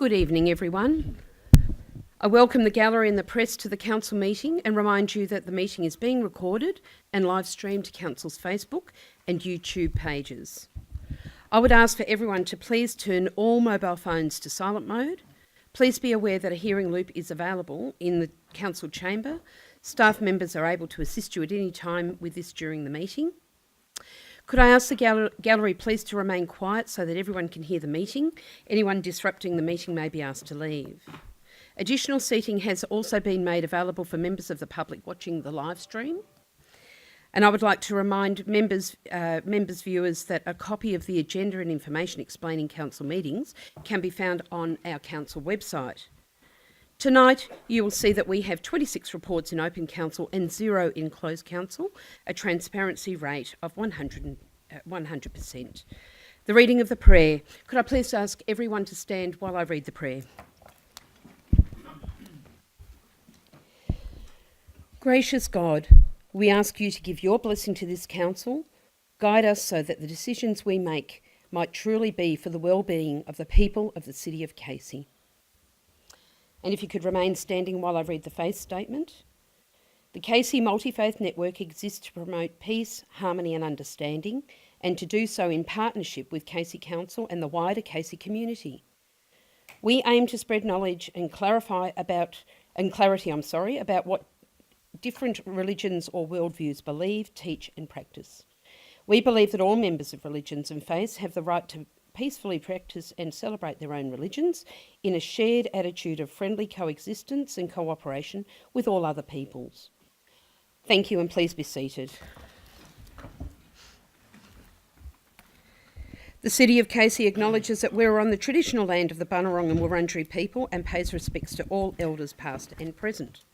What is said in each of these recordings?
Good evening, everyone. I welcome the gallery and the press to the council meeting and remind you that the meeting is being recorded and live streamed to council's Facebook and YouTube pages. I would ask for everyone to please turn all mobile phones to silent mode. Please be aware that a hearing loop is available in the council chamber. Staff members are able to assist you at any time with this during the meeting. Could I ask the gallery please to remain quiet so that everyone can hear the meeting? Anyone disrupting the meeting may be asked to leave. Additional seating has also been made available for members of the public watching the live stream. And I would like to remind members, viewers, that a copy of the agenda and information explaining council meetings can be found on our council website. Tonight, you will see that we have 26 reports in open council and 0 in closed council, a transparency rate of 100%. The reading of the prayer. Could I please ask everyone to stand while I read the prayer? Gracious God, we ask you to give your blessing to this council, guide us so that the decisions we make might truly be for the well-being of the people of the city of Casey. And if you could remain standing while I read the faith statement. The Casey Multi-Faith Network exists to promote peace, harmony and understanding, and to do so in partnership with Casey Council and the wider Casey community. We aim to spread knowledge and clarity about what different religions or worldviews believe, teach and practice. We believe that all members of religions and faiths have the right to peacefully practice and celebrate their own religions in a shared attitude of friendly coexistence and cooperation with all other peoples. Thank you and please be seated. The City of Casey acknowledges that we're on the traditional land of the Bunurong and Wurundjeri people and pays respects to all elders past and present.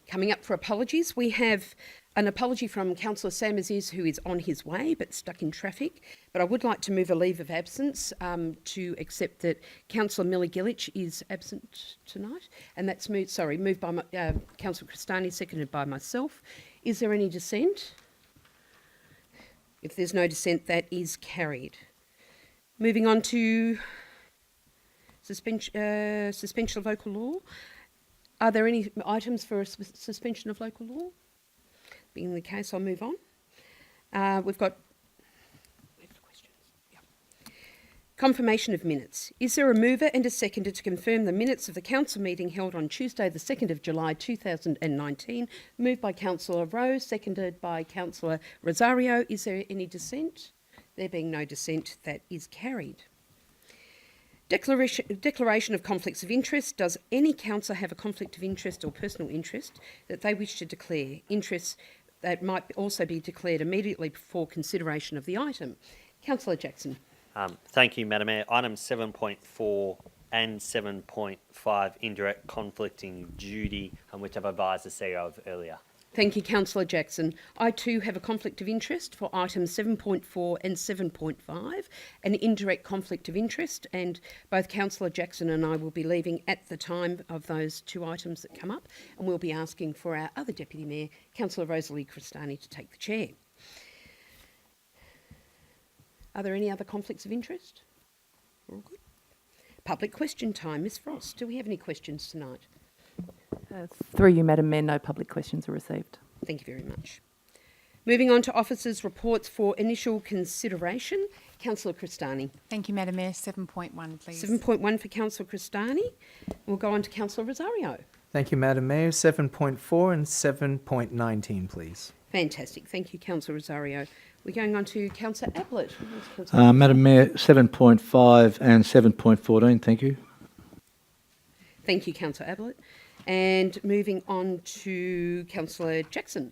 Coming up for apologies, we have an apology from Councillor Sam Aziz, who is on his way but stuck in traffic. But I would like to move a leave of absence to accept that Councillor Millie Gillich is absent tonight, and that's moved by Councillor Cristani, seconded by myself. Is there any dissent? If there's no dissent, that is carried. Moving on to suspension of local law. Are there any items for a suspension of local law? Being the case, I'll move on. We've got questions. Yep. Confirmation of minutes. Is there a mover and a seconder to confirm the minutes of the council meeting held on Tuesday, the 2nd of July 2019? Moved by Councillor Rowe, seconded by Councillor Rosario. Is there any dissent? There being no dissent, that is carried. Declaration of conflicts of interest. Does any councillor have a conflict of interest or personal interest that they wish to declare? Interests that might also be declared immediately before consideration of the item. Councillor Jackson. Thank you, Madam Mayor. Items 7.4 and 7.5, indirect conflicting duty, which I've advised the CEO of earlier. Thank you, Councillor Jackson. I too have a conflict of interest for items 7.4 and 7.5, an indirect conflict of interest, and both Councillor Jackson and I will be leaving at the time of those two items that come up, and we'll be asking for our other Deputy Mayor, Councillor Rosalie Cristani, to take the chair. Are there any other conflicts of interest? All good. Public question time. Ms Frost, do we have any questions tonight? Through you, Madam Mayor, no public questions are received. Thank you very much. Moving on to officers' reports for initial consideration. Councillor Cristani. Thank you, Madam Mayor. 7.1, please. 7.1 for Councillor Cristani. We'll go on to Councillor Rosario. Thank you, Madam Mayor. 7.4 and 7.19, please. Fantastic. Thank you, Councillor Rosario. We're going on to Councillor Ablett. Madam Mayor, 7.5 and 7.14, thank you. Thank you, Councillor Ablett. And moving on to Councillor Jackson.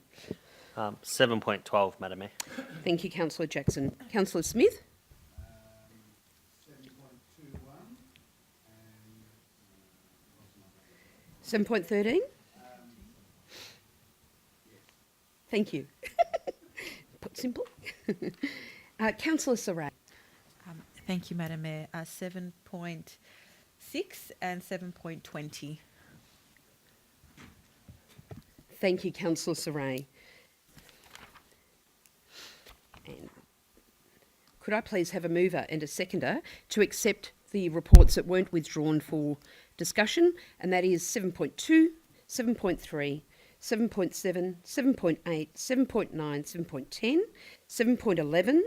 7.12, Madam Mayor. Thank you, Councillor Jackson. Councillor Smith. 7.13. Thank you. Put simple. Councillor Saray. Thank you, Madam Mayor. 7.6 and 7.20. Thank you, Councillor Saray. And could I please have a mover and a seconder to accept the reports that weren't withdrawn for discussion, and that is 7.2, 7.3, 7.7, 7.8, 7.9, 7.10, 7.11,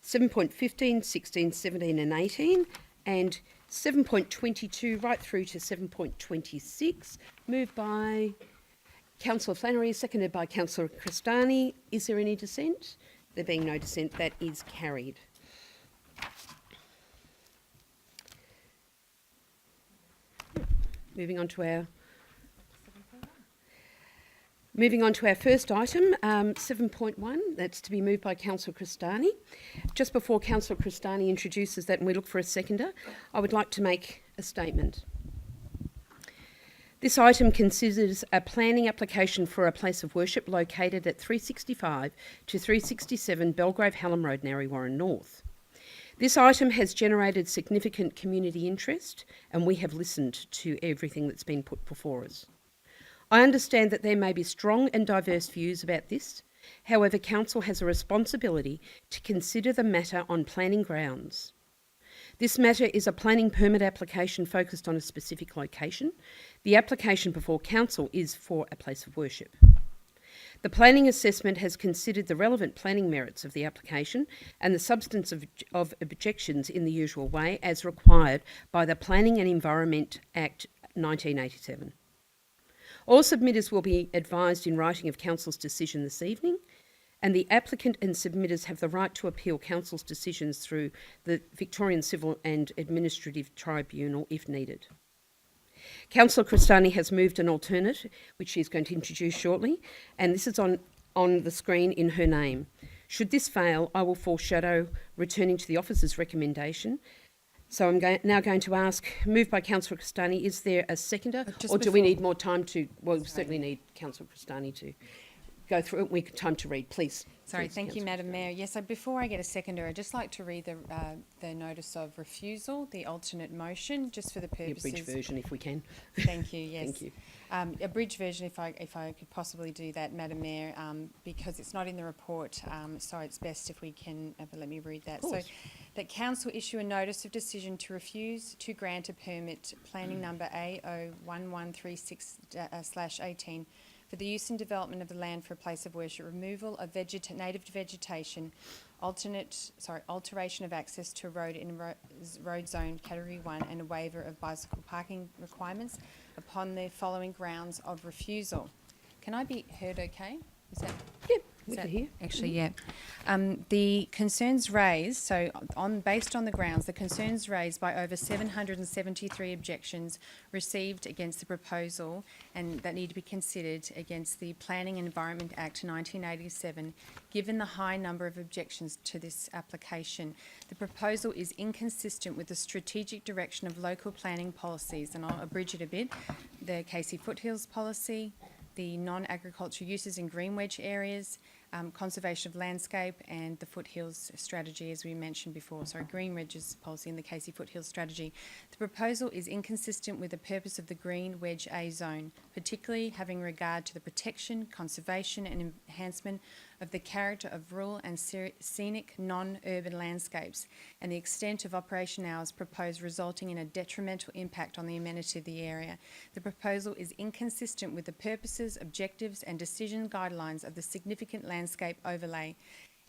7.15, 16, 17 and 18, and 7.22 right through to 7.26, moved by Councillor Flannery, seconded by Councillor Cristani. Is there any dissent? There being no dissent, that is carried. Moving on to our first item, 7.1, that's to be moved by Councillor Cristani. Just before Councillor Cristani introduces that and we look for a seconder, I would like to make a statement. This item considers a planning application for a place of worship located at 365 to 367 Belgrave Hallam Road, Narre Warren North. This item has generated significant community interest and we have listened to everything that's been put before us. I understand that there may be strong and diverse views about this. However, Council has a responsibility to consider the matter on planning grounds. This matter is a planning permit application focused on a specific location. The application before Council is for a place of worship. The planning assessment has considered the relevant planning merits of the application and the substance of objections in the usual way as required by the Planning and Environment Act 1987. All submitters will be advised in writing of Council's decision this evening, and the applicant and submitters have the right to appeal Council's decisions through the Victorian Civil and Administrative Tribunal if needed. Councillor Cristani has moved an alternate, which she's going to introduce shortly, and this is on the screen in her name. Should this fail, I will foreshadow returning to the officer's recommendation. So I'm now going to ask, moved by Councillor Cristani, is there a seconder? Or do we need more time to, well, we certainly need Councillor Cristani to go through it. We have time to read, please. Sorry, Please, thank you, Councillor Madam Mayor. Yes, so before I get a seconder, I'd just like to read the notice of refusal, the alternate motion, just for the The purposes. abridged version, if we can. Thank you. Yes. Thank you. Abridged version, if I could possibly do that, Madam Mayor, because it's not in the report. So it's best if we can. But let me read that. So, that Council issue a notice of decision to refuse to grant a permit, planning number A01136/18. For the use and development of the land for a place of worship, removal of native vegetation, alteration of access to a road in road zone category 1 and a waiver of bicycle parking requirements upon the following grounds of refusal. Can I be heard okay? Is that? Yeah, we can hear. Actually, yeah. The concerns raised, so based on the grounds, the concerns raised by over 773 objections received against the proposal and that need to be considered against the Planning and Environment Act 1987, given the high number of objections to this application, the proposal is inconsistent with the strategic direction of local planning policies, and I'll abridge it a bit, the Casey Foothills policy, the non-agricultural uses in green wedge areas, conservation of landscape, and the foothills strategy, as we mentioned before. Sorry, green wedges policy and the Casey Foothills strategy. The proposal is inconsistent with the purpose of the green wedge A zone, particularly having regard to the protection, conservation and enhancement of the character of rural and scenic non-urban landscapes and the extent of operation hours proposed resulting in a detrimental impact on the amenity of the area. The proposal is inconsistent with the purposes, objectives and decision guidelines of the significant landscape overlay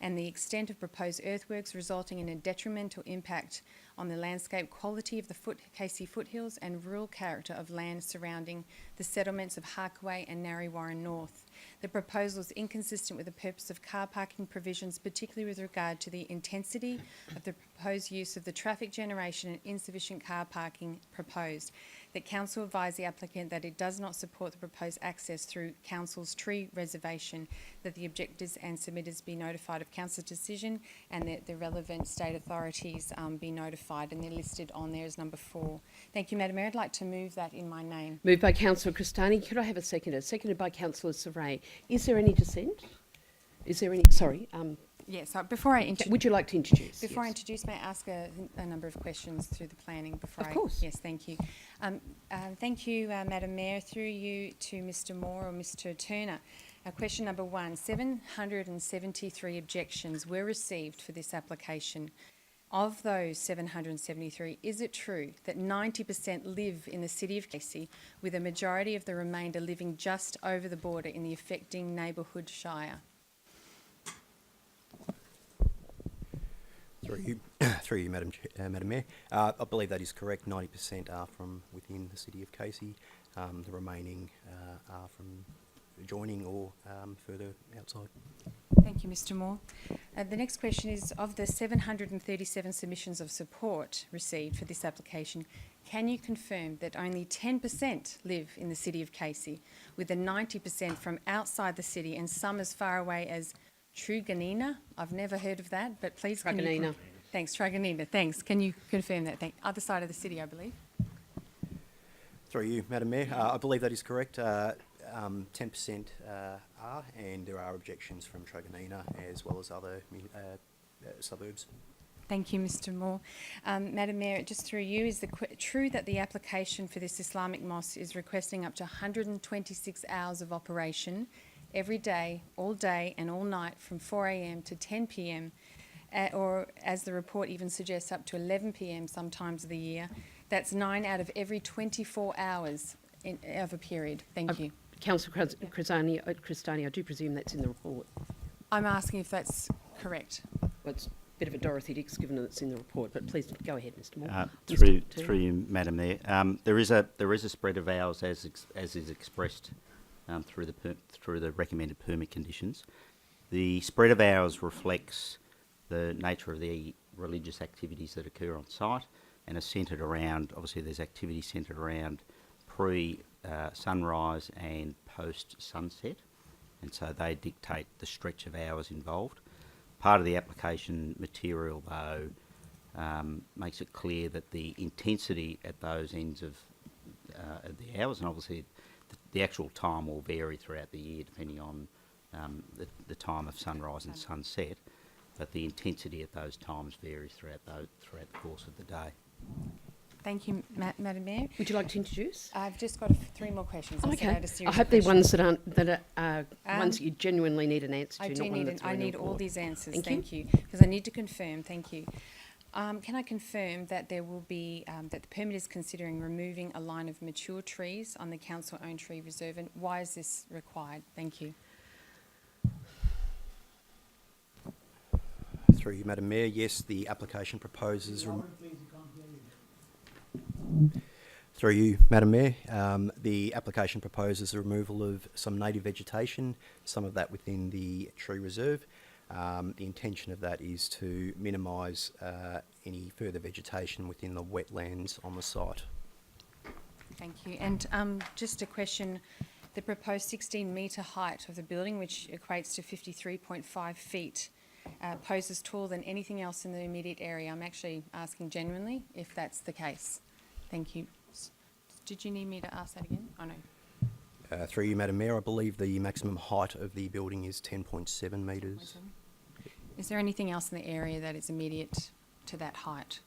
and the extent of proposed earthworks resulting in a detrimental impact on the landscape quality of the Casey Foothills and rural character of land surrounding the settlements of Harkaway and Narre Warren North. The proposal is inconsistent with the purpose of car parking provisions, particularly with regard to the intensity of the proposed use of the traffic generation and insufficient car parking proposed. That Council advise the applicant that it does not support the proposed access through Council's tree reservation, that the objectors and submitters be notified of Council's decision and that the relevant state authorities be notified, and they're listed on there as number 4. Thank you, Madam Mayor. I'd like to move that in my name. Moved by Councillor Cristani. Could I have a seconder? Seconded by Councillor Saray. Is there any dissent? Is there any? Sorry. Yes. So before I Would you like to introduce? Before I Yes. introduce, may I ask a number of questions through the planning before Of course. Yes, thank you. Thank you, Madam Mayor. Through you to Mr. Moore or Mr. Turner. Question number 1, 773 objections were received for this application. Of those 773, is it true that 90% live in the City of Casey, with a majority of the remainder living just over the border in the affecting neighbourhood shire? Through you, Madam Mayor. I believe that is correct. 90% are from within the City of Casey. The remaining are from adjoining or further outside. Thank you, Mr Moore. The next question is, of the 737 submissions of support received for this application, can you confirm that only 10% live in the City of Casey, with the 90% from outside the city and some as far away as Truganina? I've never heard of that, but please can you... Truganina. Thanks, Truganina, thanks. Can you confirm that? Other side of the city, I believe. Through you, Madam Mayor. I believe that is correct. 10% are, and there are objections from Truganina as well as other suburbs. Thank you, Mr Moore. Madam Mayor, just through you, is it true that the application for this Islamic mosque is requesting up to 126 hours of operation every day and all night from 4 a.m. to 10 p.m, or as the report even suggests, up to 11 p.m. sometimes of the year? That's 9 out of every 24 hours of a period. Thank you. Councillor Cristani, I do presume that's in the report. I'm asking if that's correct. Well, it's a bit of a Dorothy Dix given that it's in the report, but please go ahead, Mr Moore. Through you, Madam Mayor. There is a spread of hours as is expressed through the recommended permit conditions. The spread of hours reflects the nature of the religious activities that occur on site and are centred around, obviously there's activities centred around pre-sunrise and post-sunset, and so they dictate the stretch of hours involved. Part of the application material, though, makes it clear that the intensity at those ends of the hours, and obviously the actual time will vary throughout the year depending on the time of sunrise and sunset, but the intensity at those times varies throughout the course of the day. Thank you, Madam Mayor. Would you like to introduce? I've just got 3 more questions. Oh, I sent out okay. a series I of hope they're ones questions. that are ones that you genuinely need an answer to. I do not one need that's I written in need the all report. these answers. Thank you. Because I need to confirm. Thank you. Can I confirm that there will be that the permit is considering removing a line of mature trees on the council-owned tree reserve, and why is this required? Thank you. Through you, Madam Mayor. Yes, the application proposes... Through you, Madam Mayor. The application proposes the removal of some native vegetation, some of that within the tree reserve. The intention of that is to minimise any further vegetation within the wetlands on the site. Thank you. And just a question, the proposed 16-metre height of the building, which equates to 53.5 feet, poses taller than anything else in the immediate area. I'm actually asking genuinely if that's the case. Thank you. Did you need me to ask that again? Oh, no. Through you, Madam Mayor, I believe the maximum height of the building is 10.7 metres. Is there anything else in the area that is immediate to that height?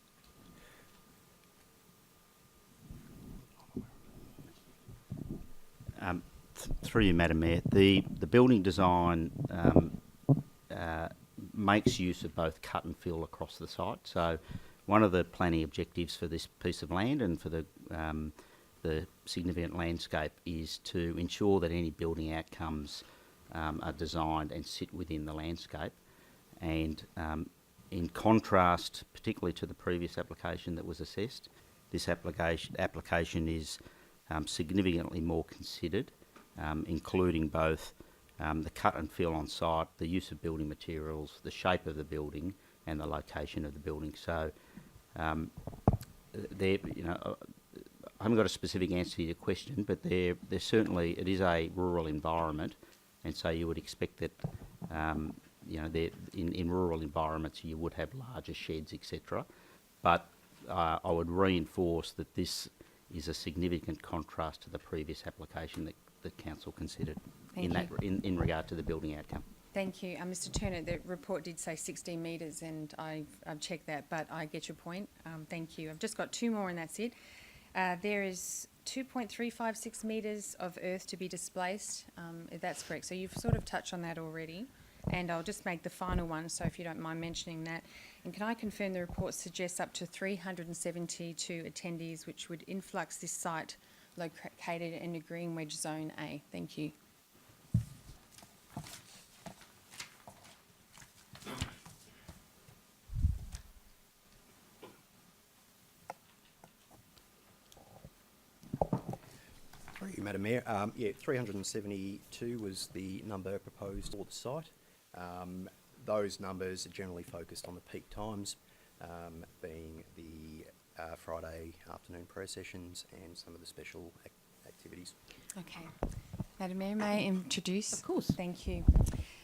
Through you, Madam Mayor, the building design makes use of both cut and fill across the site. So one of the planning objectives for this piece of land and for the significant landscape is to ensure that any building outcomes are designed and sit within the landscape. And in contrast, particularly to the previous application that was assessed, this application is significantly more considered, including both the cut and fill on site, the use of building materials, the shape of the building, and the location of the building. So, I haven't got a specific answer to your question, but there certainly, it is a rural environment, and so you would expect that, in rural environments you would have larger sheds, etc. But I would reinforce that this is a significant contrast to the previous application that Council considered in regard to the building outcome. Thank you. Mr Turner, the report did say 16 metres, and I've checked that, but I get your point. Thank you. I've just got 2 more and that's it. There is 2.356 metres of earth to be displaced. If that's correct. So you've sort of touched on that already. And I'll just make the final one, so if you don't mind mentioning that. And can I confirm the report suggests up to 372 attendees, which would influx this site located in the Green Wedge Zone A? Thank you. Thank you, Madam Mayor. 372 was the number proposed for the site. Those numbers are generally focused on the peak times, being the Friday afternoon prayer sessions and some of the special activities. Okay. Madam Mayor, may I introduce? Of course. Thank you.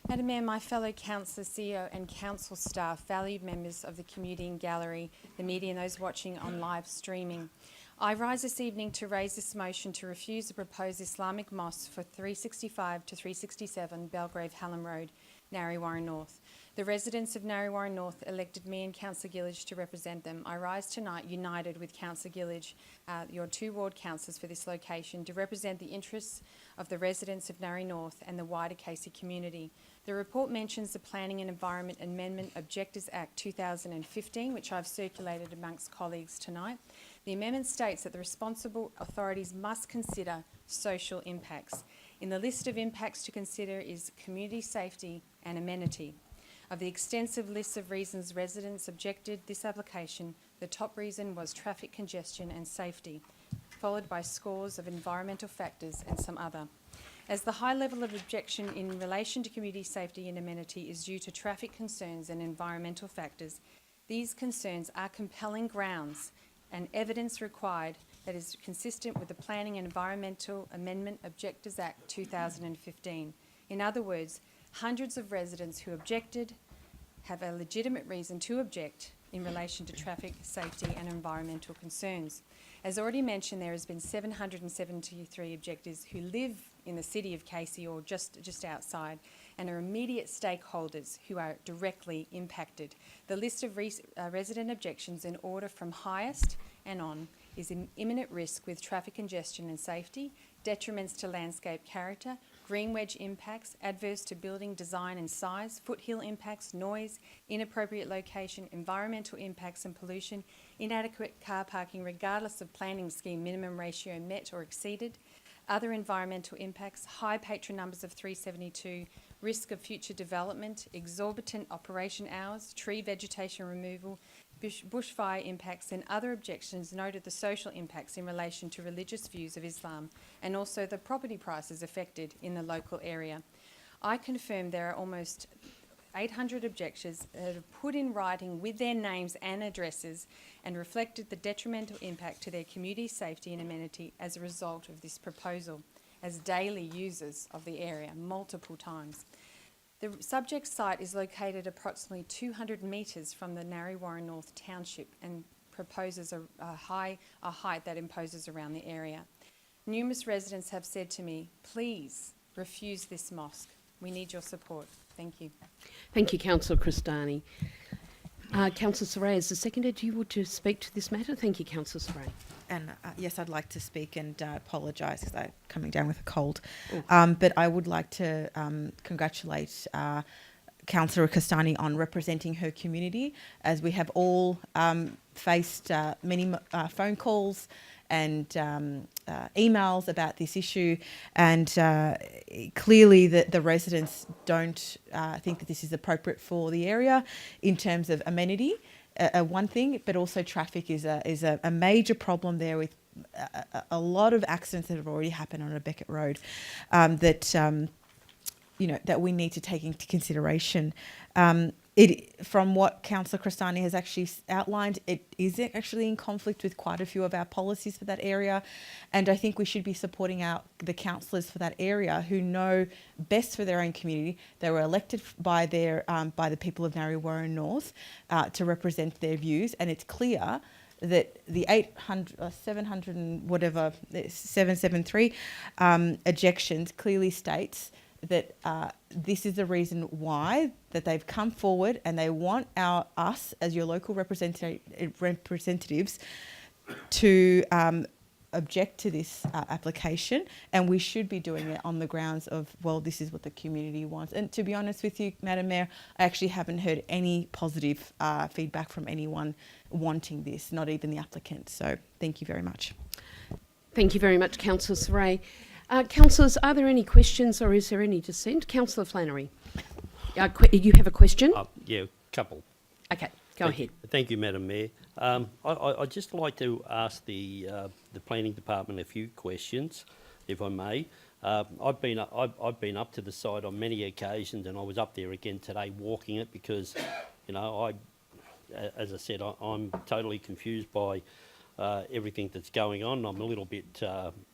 Madam Mayor, my fellow councillor, CEO and council staff, valued members of the community and gallery, the media and those watching on live streaming. I rise this evening to raise this motion to refuse the proposed Islamic mosque for 365 to 367 Belgrave Hallam Road, Narre Warren North. The residents of Narre Warren North elected me and Councillor Gillage to represent them. I rise tonight united with Councillor Gillage, your 2 ward councillors for this location, to represent the interests of the residents of Narre North and the wider Casey community. The report mentions the Planning and Environment Amendment Objectives Act 2015, which I've circulated amongst colleagues tonight. The amendment states that the responsible authorities must consider social impacts. In the list of impacts to consider is community safety and amenity. Of the extensive list of reasons residents objected this application, the top reason was traffic congestion and safety, followed by scores of environmental factors and some other. As the high level of objection in relation to community safety and amenity is due to traffic concerns and environmental factors, these concerns are compelling grounds and evidence required that is consistent with the Planning and Environmental Amendment Objectives Act 2015. In other words, hundreds of residents who objected have a legitimate reason to object in relation to traffic, safety and environmental concerns. As already mentioned, there has been 773 objectors who live in the city of Casey or just outside and are immediate stakeholders who are directly impacted. The list of resident objections in order from highest and on is in imminent risk with traffic congestion and safety, detriments to landscape character, green wedge impacts, adverse to building design and size, foothill impacts, noise, inappropriate location, environmental impacts and pollution, inadequate car parking regardless of planning scheme minimum ratio met or exceeded, other environmental impacts, high patron numbers of 372, risk of future development, exorbitant operation hours, tree vegetation removal, bushfire impacts and other objections noted the social impacts in relation to religious views of Islam and also the property prices affected in the local area. I confirm there are almost 800 objections that are put in writing with their names and addresses and reflected the detrimental impact to their community safety and amenity as a result of this proposal as daily users of the area multiple times. The subject site is located approximately 200 metres from the Narre Warren North Township and proposes a height that imposes around the area. Numerous residents have said to me, please refuse this mosque. We need your support. Thank you. Thank you, Councillor Cristani. Councillor Saray, as the seconder, do you want to speak to this matter? Thank you, Councillor Saray. And yes, I'd like to speak and apologise because I'm coming down with a cold. But I would like to congratulate Councillor Castani on representing her community, as we have all faced many phone calls and emails about this issue, and clearly the residents don't think that this is appropriate for the area in terms of amenity. One thing, but also traffic is a major problem there with a lot of accidents that have already happened on Beckett Road that we need to take into consideration. From what Councillor Cristani has actually outlined, it is actually in conflict with quite a few of our policies for that area, and I think we should be supporting the councillors for that area who know best for their own community. They were elected by the people of Narre Warren North to represent their views, and it's clear that the 773 objections clearly states that this is the reason why that they've come forward, and they want us as your local representatives to object to this application, and we should be doing it on the grounds of, well, this is what the community wants. And to be honest with you, Madam Mayor, I actually haven't heard any positive feedback from anyone wanting this, not even the applicant. So thank you very much. Thank you very much, Councillor Saray. Councillors, are there any questions or is there any dissent? Councillor Flannery, you have a question? Yeah, couple. Okay, go ahead. Thank you, Madam Mayor. I'd just like to ask the Planning Department a few questions, if I may. I've been up to the site on many occasions, and I was up there again today walking it because, you know, as I said, I'm totally confused by everything that's going on. I'm a little bit,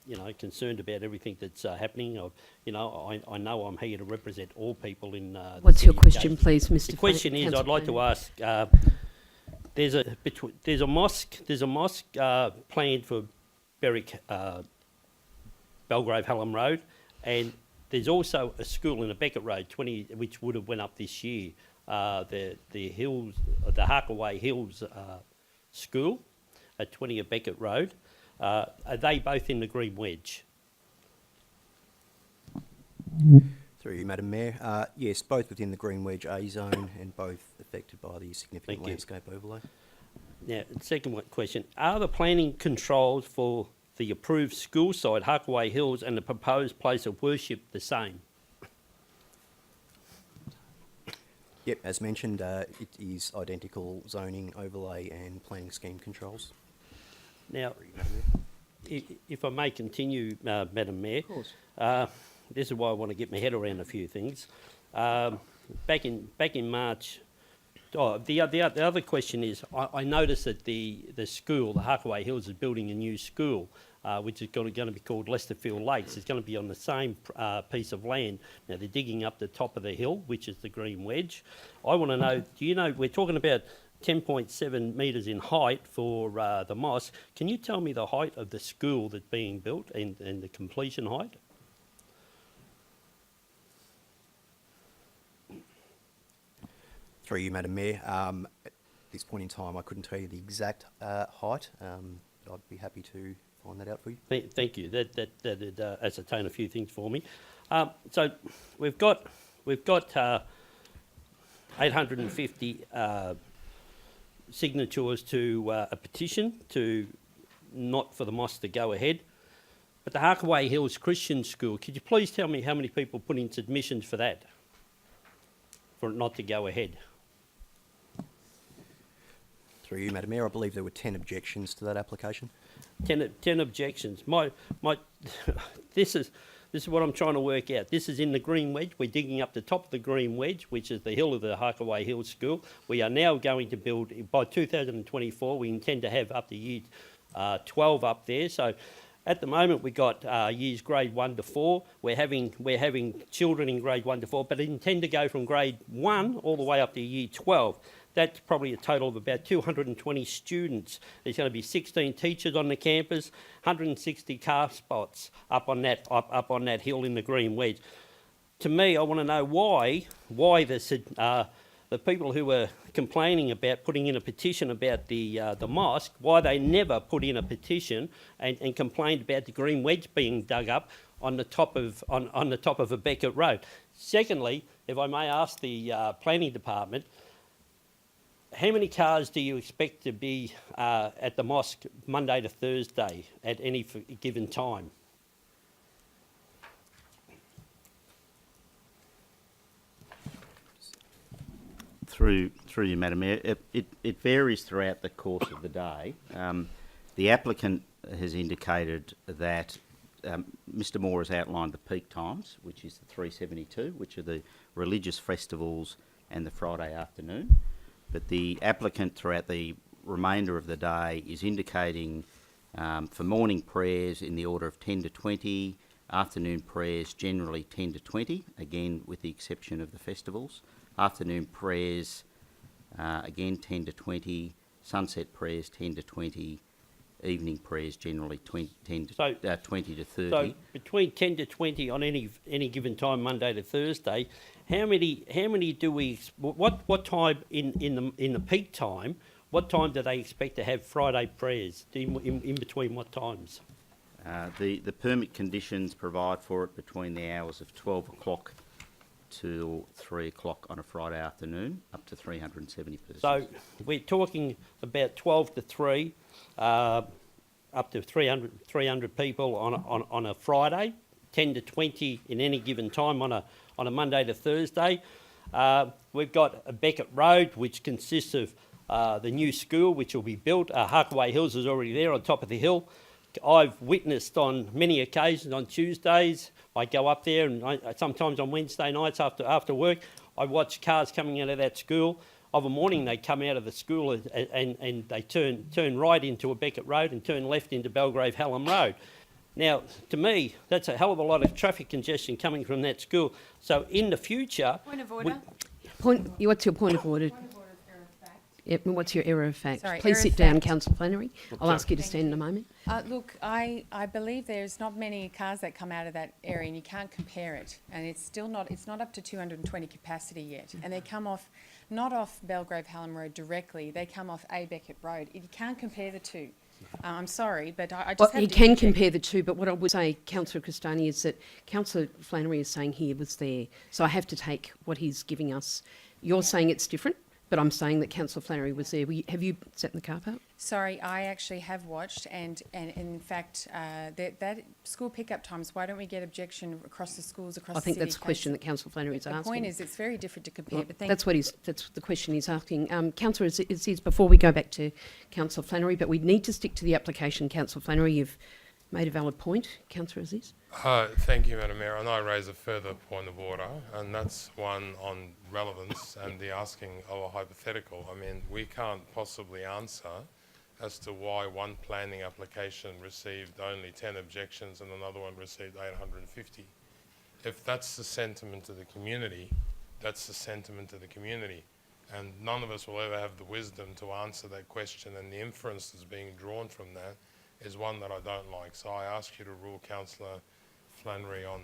you know, concerned about everything that's happening. I know I'm here to represent all people in. What's your question, please, Mr. The question is, I'd like to ask. There's a mosque planned for Berwick, Belgrave Hallam Road, and there's also a school in a Beckett Road, 20, which would have went up this year. The Hills, the Harkaway Hills School at 20 of Beckett Road. Are they both in the Green Wedge? Through you, Madam Mayor. Yes, both within the Green Wedge A zone and both affected by the significant landscape overlay. Now, second question, are the planning controls for the approved school site, Harkaway Hills, and the proposed place of worship the same? Yep, as mentioned, it is identical zoning, overlay and planning scheme controls. Now, if I may continue, Madam Mayor. Of course. This is why I want to get my head around a few things. Back in March, the other question is, I noticed that the school, the Harkaway Hills, is building a new school, which is going to be called Lesterfield Lakes. It's going to be on the same piece of land. Now, they're digging up the top of the hill, which is the Green Wedge. I want to know, do you know, we're talking about 10.7 metres in height for the mosque. Can you tell me the height of the school that's being built and the completion height? Through you, Madam Mayor. At this point in time, I couldn't tell you the exact height. But I'd be happy to find that out for you. Thank you. That ascertain a few things for me. So we've got 850 signatures to a petition to not for the mosque to go ahead. But the Harkaway Hills Christian School, could you please tell me how many people put in submissions for that, for it not to go ahead? Through you, Madam Mayor, I believe there were 10 objections to that application. 10 objections. This is what I'm trying to work out. This is in the Green Wedge. We're digging up the top of the Green Wedge, which is the hill of the Harkaway Hills School. We are now going to build, by 2024, we intend to have up to year 12 up there. So at the moment, we've got years grade 1 to 4. We're having children in grade 1 to 4, but intend to go from grade 1 all the way up to year 12. That's probably a total of about 220 students. There's going to be 16 teachers on the campus, 160 car spots up on that hill in the Green Wedge. To me, I want to know why the people who were complaining about putting in a petition about the mosque, why they never put in a petition and complained about the Green Wedge being dug up on the top of a Beckett Road. Secondly, if I may ask the Planning Department, how many cars do you expect to be at the mosque Monday to Thursday at any given time? Through you, Madam Mayor, it varies throughout the course of the day. The applicant has indicated that Mr. Moore has outlined the peak times, which is the 372, which are the religious festivals and the Friday afternoon. But the applicant throughout the remainder of the day is indicating for morning prayers in the order of 10 to 20, afternoon prayers generally 10 to 20, again with the exception of the festivals. Afternoon prayers, again 10 to 20, sunset prayers 10 to 20, evening prayers generally 20 to 30. So between 10 to 20 on any given time, Monday to Thursday, how many do we? What time in the peak time? What time do they expect to have Friday prayers? In between what times? The permit conditions provide for it between the hours of 12 o'clock till 3 o'clock on a Friday afternoon, up to 370 persons. So we're talking about 12 to 3, up to 300 people on a Friday, 10 to 20 in any given time on a Monday to Thursday. We've got a Beckett Road, which consists of the new school, which will be built. Harkaway Hills is already there on top of the hill. I've witnessed on many occasions on Tuesdays, I go up there, and sometimes on Wednesday nights after work, I watch cars coming out of that school. Of a morning, they come out of the school and they turn right into a Beckett Road and turn left into Belgrave Hallam Road. Now, to me, that's a hell of a lot of traffic congestion coming from that school. So in the future... Point of order. What's your point of order? Yep, what's your error of fact? Sorry, Please error sit of down, fact. Councillor Flannery. I'll ask you to Thank stand in a moment. Look, I believe there's not many cars that come out of that area, and you can't compare it. And it's not up to 220 capacity yet. And they come off, not off Belgrave Hallam Road directly, they come off A Beckett Road. You can't compare the two. I'm sorry, but I just Well, have you to can interject. compare the two, but what I would say, Councillor Cristani, is that Councillor Flannery is saying he was there. So I have to take what he's giving us. You're saying it's different, but I'm saying that Councillor Flannery was there. Have you sat in the car park? Sorry, I actually have watched, and in fact, that school pickup times, why don't we get objection across the schools across I the think city? that's the question that Councillor Flannery is The asking. point is, it's very different to compare, Well, but thank that's the question he's asking. Councillor Aziz, before we go back to Councillor Flannery, but we need to stick to the application. Councillor Flannery, you've made a valid point. Councillor Aziz? Thank you, Madam Mayor. And I raise a further point of order, and that's one on relevance and the asking of a hypothetical. I mean, we can't possibly answer as to why one planning application received only 10 objections and another one received 850. If that's the sentiment of the community, that's the sentiment of the community. And none of us will ever have the wisdom to answer that question, and the inference that's being drawn from that is one that I don't like. So I ask you to rule Councillor Flannery on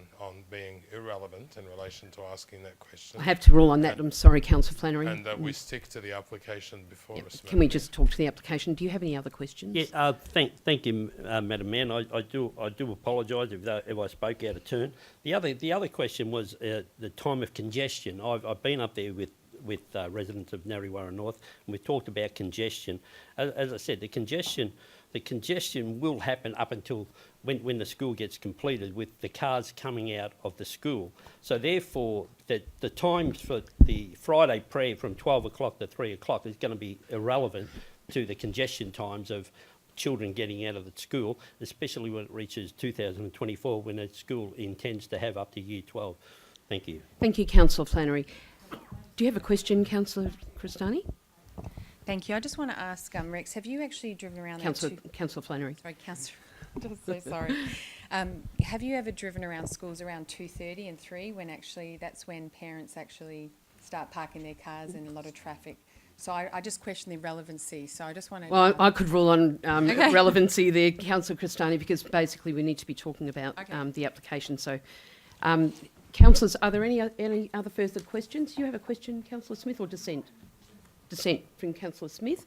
being irrelevant in relation to asking that question. I have to rule on that. I'm sorry, Councillor Flannery. And that we stick to the application before us. Can we just talk to the application? Do you have any other questions? Yeah, thank you, Madam Mayor. And I do apologise if I spoke out of turn. The other question was the time of congestion. I've been up there with residents of Narrewarra North, and we've talked about congestion. As I said, the congestion will happen up until when the school gets completed, with the cars coming out of the school. So therefore, the times for the Friday prayer from 12 o'clock to 3 o'clock is going to be irrelevant to the congestion times of children getting out of the school, especially when it reaches 2024, when the school intends to have up to year 12. Thank you. Thank you, Councillor Flannery. Do you have a question, Councillor Cristani? Thank you. I just want to ask, Rex, have you actually driven around Councillor Flannery. Sorry, Councillor. I'm so sorry. Have you ever driven around schools around 2:30 and 3, when actually that's when parents actually start parking their cars and a lot of traffic? So I just question the relevancy. So I just want to... Well, I could rule on relevancy there, Councillor Cristani, because basically we need to be talking about the application. So, councillors, are there any other further questions? Do you have a question, Councillor Smith, or dissent? Dissent from Councillor Smith.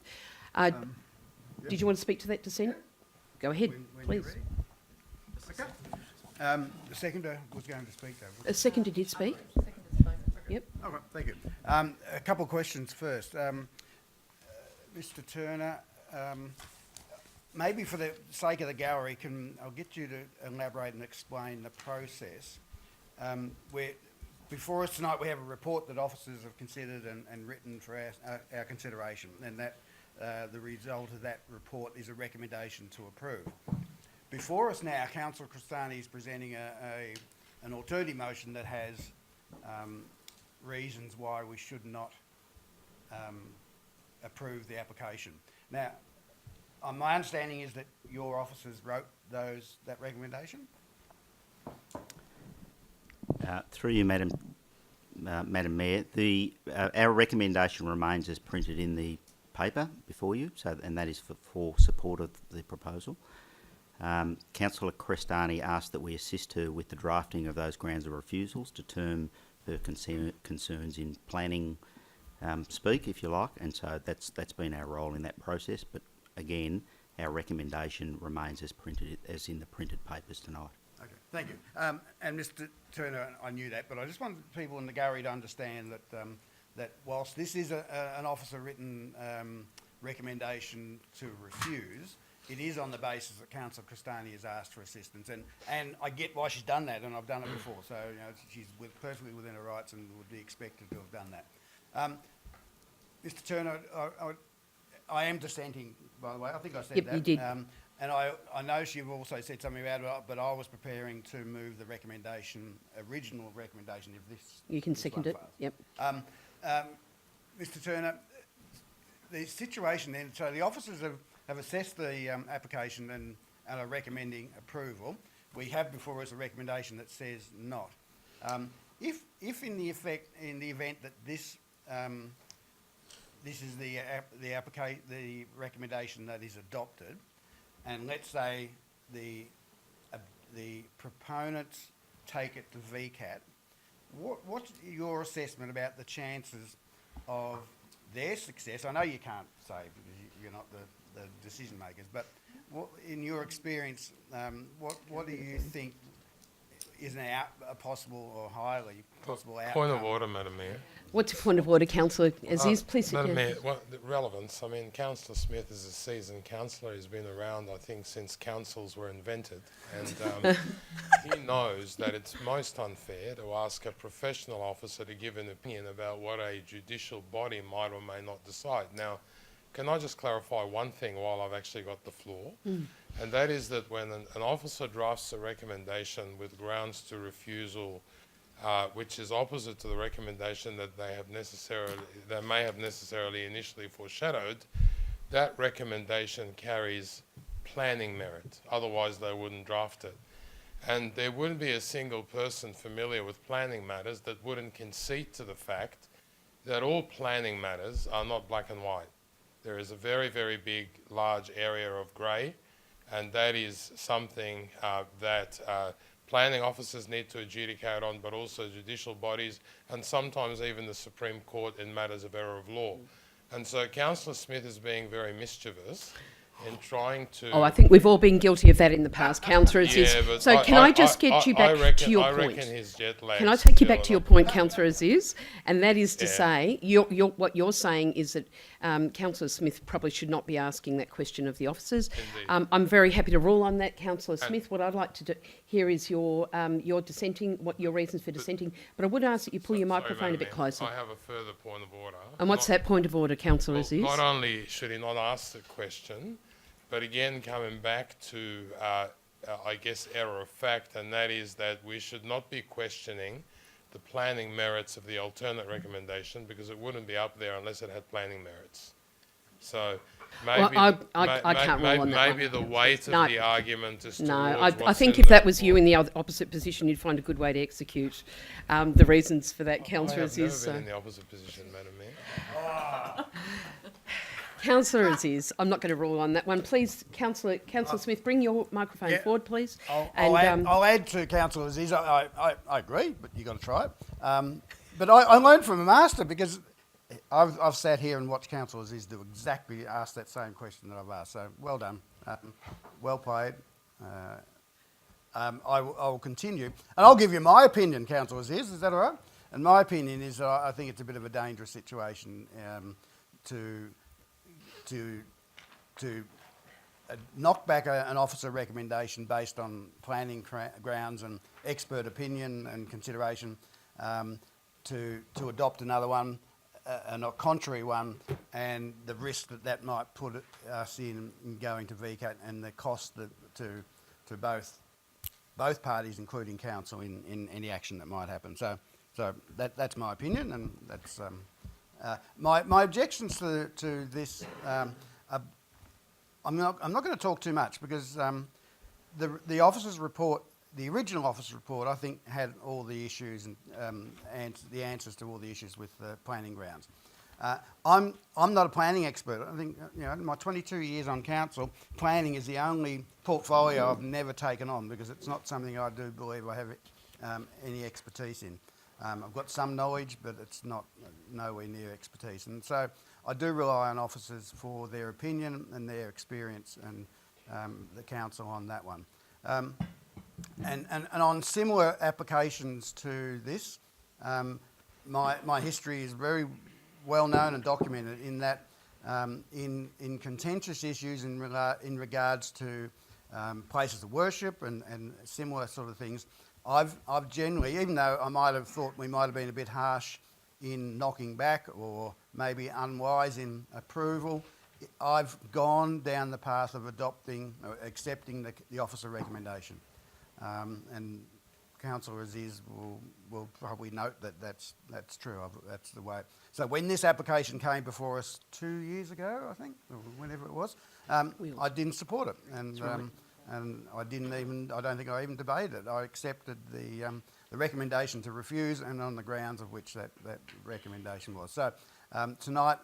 Did you want to speak to that dissent? Go ahead, please. Okay. The seconder was going to speak, though. A seconder did speak. Yep. All right, thank you. A couple of questions first. Mr. Turner, maybe for the sake of the gallery, I'll get you to elaborate and explain the process. Before us tonight, we have a report that officers have considered and written for our consideration, and that the result of that report is a recommendation to approve. Before us now, Councillor Cristani is presenting an alternative motion that has reasons why we should not approve the application. Now, my understanding is that your officers wrote that recommendation? Through you, Madam Mayor, our recommendation remains as printed in the paper before you, and that is for support of the proposal. Councillor Cristani asked that we assist her with the drafting of those grounds of refusals to term her concerns in planning speak, if you like, and so that's been our role in that process. But again, our recommendation remains as printed, as in the printed papers tonight. Okay, thank you. And Mr. Turner, I knew that, but I just want people in the gallery to understand that that whilst this is an officer-written recommendation to refuse, it is on the basis that Councillor Castani has asked for assistance, and I get why she's done that, and I've done it before. So you know, she's perfectly within her rights and would be expected to have done that. Mr. Turner, I am dissenting, by the way. I think I said Yep, that. you did. And I know you've also said something about it, but I was preparing to move the recommendation, original recommendation, if this... You can this second one it. fails. Yep. Mr. Turner, the situation then, so the officers have assessed the application and are recommending approval. We have before us a recommendation that says not. If in the event that this is the recommendation that is adopted, and let's say the proponents take it to VCAT, what's your assessment about the chances of their success? I know you can't say because you're not the decision makers, but in your experience, what do you think is a possible or highly possible outcome? Point of order, Madam Mayor. What's your point of order, Councillor Aziz? Please sit Madam down. Mayor, the relevance, I mean, Councillor Smith is a seasoned councillor. He's been around, I think, since councils were invented. And he knows that it's most unfair to ask a professional officer to give an opinion about what a judicial body might or may not decide. Now, can I just clarify one thing while I've actually got the floor? And that is that when an officer drafts a recommendation with grounds to refusal, which is opposite to the recommendation that they may have necessarily initially foreshadowed, that recommendation carries planning merit. Otherwise, they wouldn't draft it. And there wouldn't be a single person familiar with planning matters that wouldn't concede to the fact that all planning matters are not black and white. There is a very, very big, large area of grey, and that is something that planning officers need to adjudicate on, but also judicial bodies, and sometimes even the Supreme Court in matters of error of law. And so Councillor Smith is being very mischievous in trying to... Oh, I think we've all been guilty of that in the past, Councillor Aziz. but So can I just get you back to your I point? reckon his jet lag. Can I take you back to your point, Councillor Aziz? And that is to say, what you're saying is that Councillor Smith probably should not be asking that question of the officers. I'm very happy to rule on that, Councillor Smith. What I'd like to hear is your dissenting, what your reasons for dissenting. But I would ask that you pull your microphone a bit closer. I have a further point of order. And what's that point of order, Councillor Aziz? Not only should he not ask the question, but again, coming back to, I guess, error of fact, and that is that we should not be questioning the planning merits of the alternate recommendation because it wouldn't be up there unless it had planning merits. So maybe, I can't rule on that maybe the weight of the argument is No, towards I what's think in if the that was you report. in the opposite position, you'd find a good way to execute the reasons for that, Councillor Aziz. I have never been in the opposite position, Madam Mayor. Councillor Aziz, I'm not going to rule on that one. Please, Councillor Smith, bring your microphone forward, please. I'll add to Councillor Aziz. I agree, but you've got to try it. But I learned from a master because I've sat here and watched Councillor Aziz do exactly ask that same question that I've asked. So well done, well played. I will continue, and I'll give you my opinion, Councillor Aziz. Is that all right? And my opinion is I think it's a bit of a dangerous situation to knock back an officer recommendation based on planning grounds and expert opinion and consideration, to adopt another one, a contrary one, and the risk that might put us in going to VCAT and the cost to both parties, including council, in any action that might happen. So that's my opinion, and that's my objections to this. I'm not going to talk too much because the officer's report, the original officer's report, I think had all the issues and the answers to all the issues with the planning grounds. I'm not a planning expert. I think in my 22 years on council, planning is the only portfolio I've never taken on because it's not something I do believe I have any expertise in. I've got some knowledge, but it's not nowhere near expertise. And so I do rely on officers for their opinion and their experience, and the council on that one. And on similar applications to this, my history is very well known and documented in that in contentious issues in regards to places of worship and similar sort of things, I've generally, even though I might have thought we might have been a bit harsh in knocking back or maybe unwise in approval, I've gone down the path of adopting or accepting the officer recommendation. And Councillor Aziz will probably note that that's true. That's the way. So when this application came before us 2 years ago, I think, or whenever it was, I didn't support it, and I didn't even. I don't think I even debated it. I accepted the recommendation to refuse, and on the grounds of which that recommendation was. So tonight,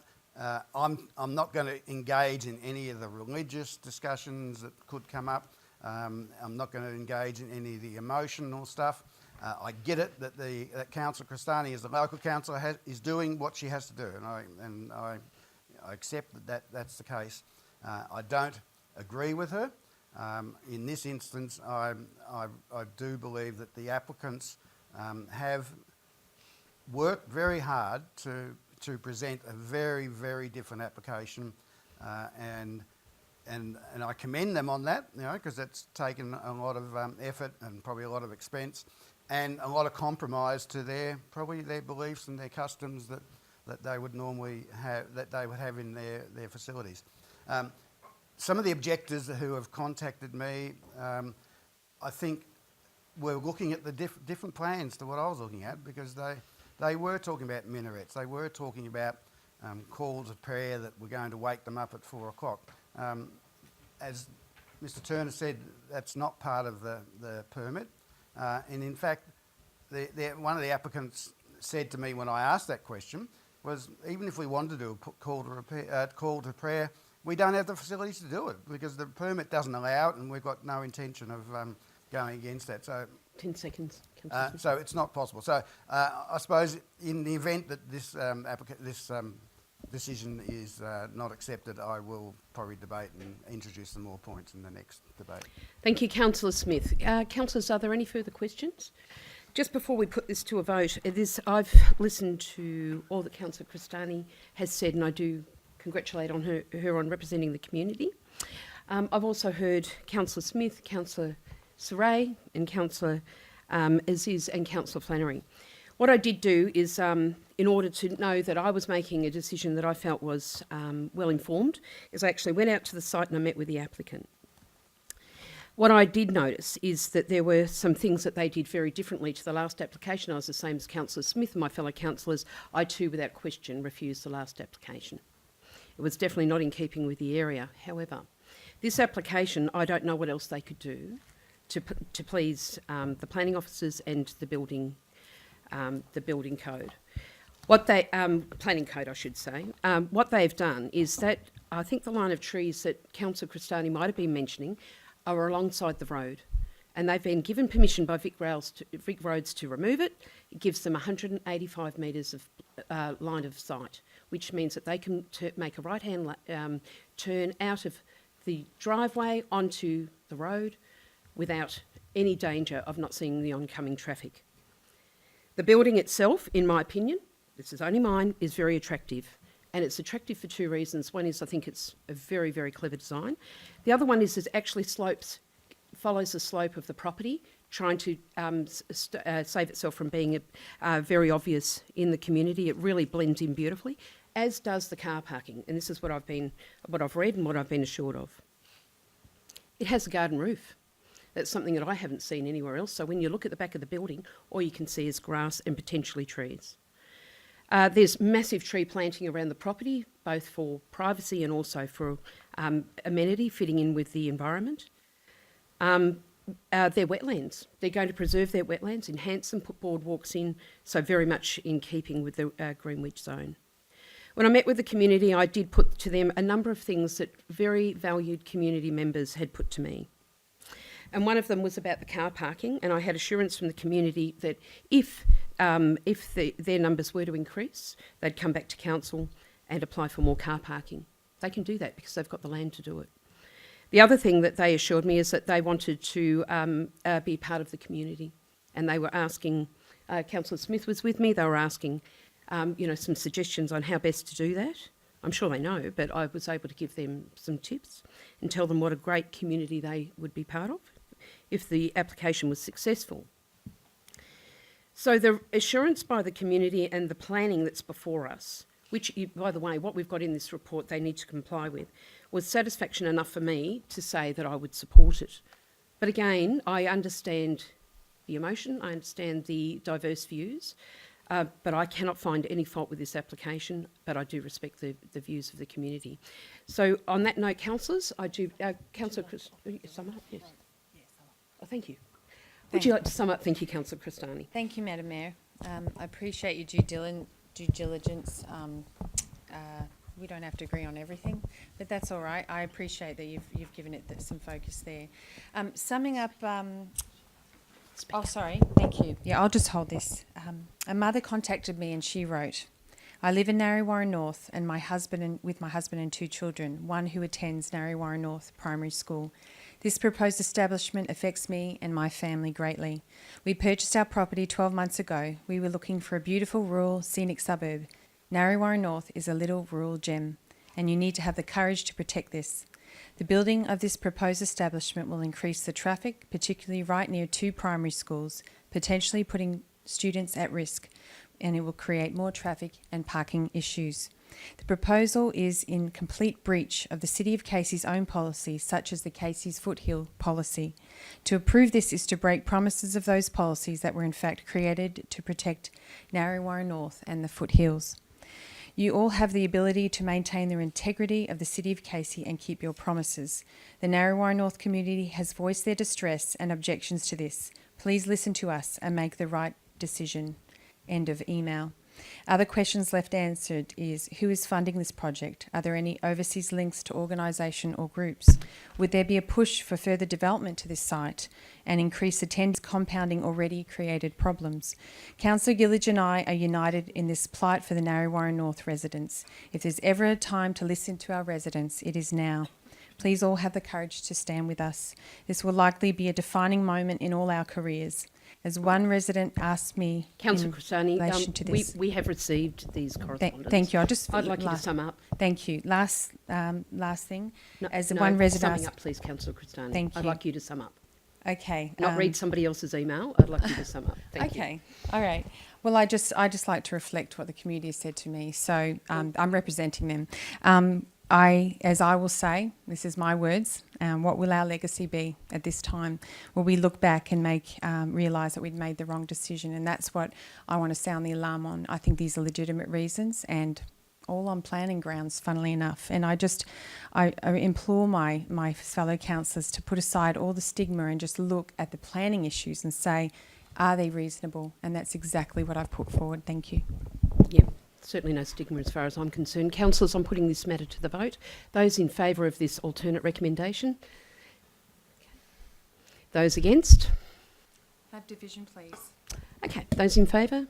I'm not going to engage in any of the religious discussions that could come up. I'm not going to engage in any of the emotional stuff. I get it that that Councillor Cristani, as the local councillor, is doing what she has to do, and I accept that's the case. I don't agree with her. In this instance, I do believe that the applicants have worked very hard to present a very, very different application, and I commend them on that, because it's taken a lot of effort and probably a lot of expense and a lot of compromise to their beliefs and their customs that they would normally have, that they would have in their facilities. Some of the objectors who have contacted me, I think, were looking at the different plans to what I was looking at, because they were talking about minarets, they were talking about calls of prayer that were going to wake them up at 4 o'clock. As Mr. Turner said, that's not part of the permit. And in fact, one of the applicants said to me when I asked that question was, even if we wanted to do a call to prayer, we don't have the facilities to do it because the permit doesn't allow it, and we've got no intention of going against that. So 10 seconds. so it's not possible. So I suppose in the event that this decision is not accepted, I will probably debate and introduce some more points in the next debate. Thank you, Councillor Smith. Councillors, are there any further questions? Just before we put this to a vote, I've listened to all that Councillor Cristani has said, and I do congratulate on her on representing the community. I've also heard Councillor Smith, Councillor Saray, and Councillor Aziz and Councillor Flannery. What I did do is, in order to know that I was making a decision that I felt was well informed, is I actually went out to the site and I met with the applicant. What I did notice is that there were some things that they did very differently to the last application. I was the same as Councillor Smith and my fellow councillors. I too, without question, refused the last application. It was definitely not in keeping with the area. However, this application, I don't know what else they could do to please the planning officers and the building code. Planning code, I should say. What they've done is that I think the line of trees that Councillor Cristani might have been mentioning are alongside the road, and they've been given permission by Vic Roads to remove it. It gives them 185 metres of line of sight, which means that they can make a right-hand turn out of the driveway onto the road without any danger of not seeing the oncoming traffic. The building itself, in my opinion, this is only mine, is very attractive. And it's attractive for two reasons. One is I think it's a very, very clever design. The other one is it actually follows the slope of the property, trying to save itself from being very obvious in the community. It really blends in beautifully, as does the car parking. And this is what I've read and what I've been assured of. It has a garden roof. That's something that I haven't seen anywhere else. So when you look at the back of the building, all you can see is grass and potentially trees. There's massive tree planting around the property, both for privacy and also for amenity, fitting in with the environment. They're wetlands. They're going to preserve their wetlands, enhance them, put boardwalks in, so very much in keeping with the Greenwich zone. When I met with the community, I did put to them a number of things that very valued community members had put to me. And one of them was about the car parking, and I had assurance from the community that if their numbers were to increase, they'd come back to council and apply for more car parking. They can do that because they've got the land to do it. The other thing that they assured me is that they wanted to be part of the community, and they were asking, Councillor Smith was with me, they were asking, some suggestions on how best to do that. I'm sure they know, but I was able to give them some tips and tell them what a great community they would be part of if the application was successful. So the assurance by the community and the planning that's before us, which, by the way, what we've got in this report they need to comply with, was satisfaction enough for me to say that I would support it. But again, I understand the emotion, I understand the diverse views, but I cannot find any fault with this application, but I do respect the views of the community. So on that note, councillors, I do... Councillor Chris, sum up? Yes. Oh, thank you. Would you like to sum up? Thank you, Councillor Cristani. Thank you, Madam Mayor. I appreciate your due diligence. We don't have to agree on everything, but that's all right. I appreciate that you've given it some focus there. Summing up... Oh, sorry. Thank you. Yeah, I'll just hold this. A mother contacted me and she wrote, I live in Narre Warren North and with my husband and 2 children, one who attends Narre Warren North Primary School. This proposed establishment affects me and my family greatly. We purchased our property 12 months ago. We were looking for a beautiful rural scenic suburb. Narre Warren North is a little rural gem, and you need to have the courage to protect this. The building of this proposed establishment will increase the traffic, particularly right near 2 primary schools, potentially putting students at risk, and it will create more traffic and parking issues. The proposal is in complete breach of the City of Casey's own policies, such as the Casey's Foothill policy. To approve this is to break promises of those policies that were in fact created to protect Narre Warren North and the foothills. You all have the ability to maintain the integrity of the City of Casey and keep your promises. The Narre Warren North community has voiced their distress and objections to this. Please listen to us and make the right decision. End of email. Other questions left answered is, who is funding this project? Are there any overseas links to organisation or groups? Would there be a push for further development to this site and increase attendance, compounding already created problems? Councillor Gillage and I are united in this plight for the Narre Warren North residents. If there's ever a time to listen to our residents, it is now. Please all have the courage to stand with us. This will likely be a defining moment in all our careers. As one resident asked me Councillor Cristani, in relation to this. we have received these correspondence. Thank you. I'd like you to sum up. Thank you. Last thing. Summing up, please, Councillor Cristani. Thank you. I'd like you to sum up. Okay. Not read somebody else's email. I'd like you to sum up. Thank you. Okay. All right. Well, I just like to reflect what the community has said to me. So I'm representing them. As I will say, this is my words, what will our legacy be at this time? Will we look back and realise that we'd made the wrong decision? And that's what I want to sound the alarm on. I think these are legitimate reasons and all on planning grounds, funnily enough. And I implore my fellow councillors to put aside all the stigma and just look at the planning issues and say, are they reasonable? And that's exactly what I've put forward. Thank you. Yep. Certainly no stigma as far as I'm concerned. Councillors, I'm putting this matter to the vote. Those in favour of this alternate recommendation? Okay. Those against? Have division, please. Okay. Those in favour?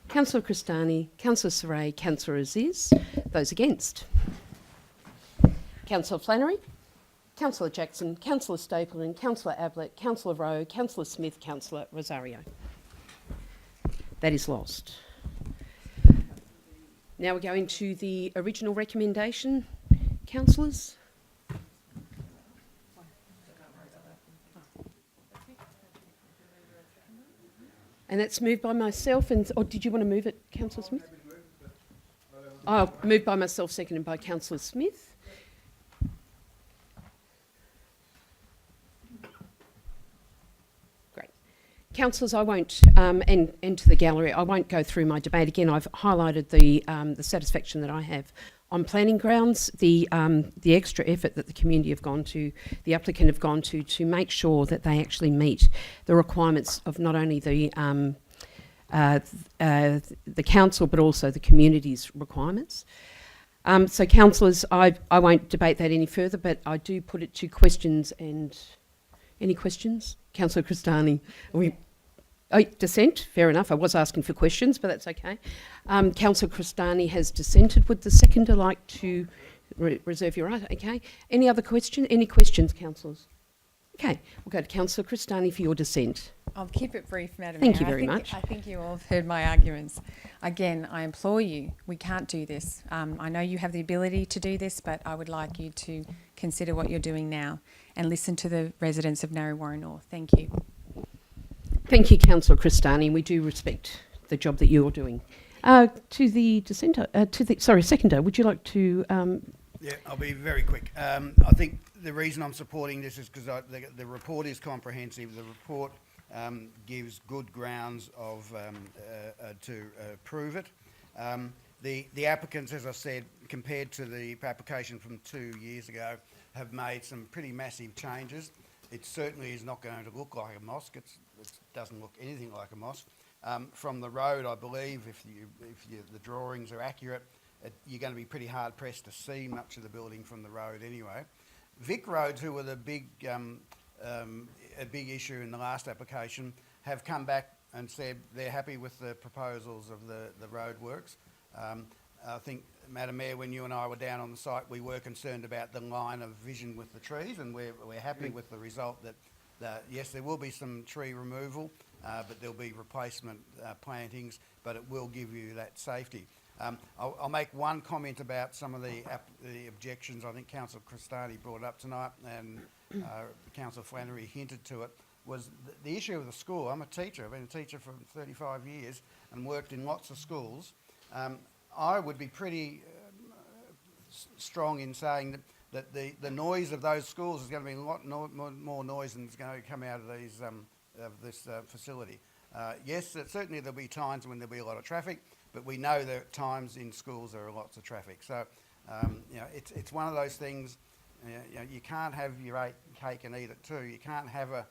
Councillor Cristani, Councillor Saray, Councillor Aziz. Those against? Councillor Flannery, Councillor Jackson, Councillor Stapleton, Councillor Ablett, Councillor Rowe, Councillor Smith, Councillor Rosario. That is lost. Now we're going to the original recommendation. Councillors? And that's moved by myself. Or did you want to move it, Councillor Smith? Oh, moved by myself, seconded by Councillor Smith. Councillors, I won't, and to the gallery, I won't go through my debate again. I've highlighted the satisfaction that I have on planning grounds, the extra effort that the community have gone to, the applicant have gone to make sure that they actually meet the requirements of not only the council but also the community's requirements. So, councillors, I won't debate that any further, but I do put it to questions and Any questions? Councillor Cristani. Dissent? Fair enough. I was asking for questions, but that's okay. Councillor Cristani has dissented. Would the seconder like to reserve your right? Okay. Any other question? Any questions, councillors? Okay. We'll go to Councillor Cristani for your dissent. I'll keep it brief, Madam Thank Mayor. you very much. I think you all have heard my arguments. Again, I implore you, we can't do this. I know you have the ability to do this, but I would like you to consider what you're doing now and listen to the residents of Narre Warren North. Thank you. Thank you, Councillor Cristani. We do respect the job that you're doing. To the dissenter, seconder, would you like to? Yeah, I'll be very quick. I think the reason I'm supporting this is because the report is comprehensive. The report gives good grounds to approve it. The applicants, as I said, compared to the application from 2 years ago, have made some pretty massive changes. It certainly is not going to look like a mosque. It doesn't look anything like a mosque. From the road, I believe, if the drawings are accurate, you're going to be pretty hard pressed to see much of the building from the road anyway. Vic Roads, who were the big issue in the last application, have come back and said they're happy with the proposals of the road works. I think, Madam Mayor, when you and I were down on the site, we were concerned about the line of vision with the trees, and we're happy with the result that yes, there will be some tree removal, but there'll be replacement plantings, but it will give you that safety. I'll make one comment about some of the objections. I think Councillor Cristani brought up tonight, and Councillor Flannery hinted to it, was the issue of the school. I'm a teacher. I've been a teacher for 35 years and worked in lots of schools. I would be pretty strong in saying that the noise of those schools is going to be a lot more noise than is going to come out of this facility. Yes, certainly there'll be times when there'll be a lot of traffic, but we know that at times in schools there are lots of traffic. So, it's one of those things. You can't have your cake and eat it too. You can't have a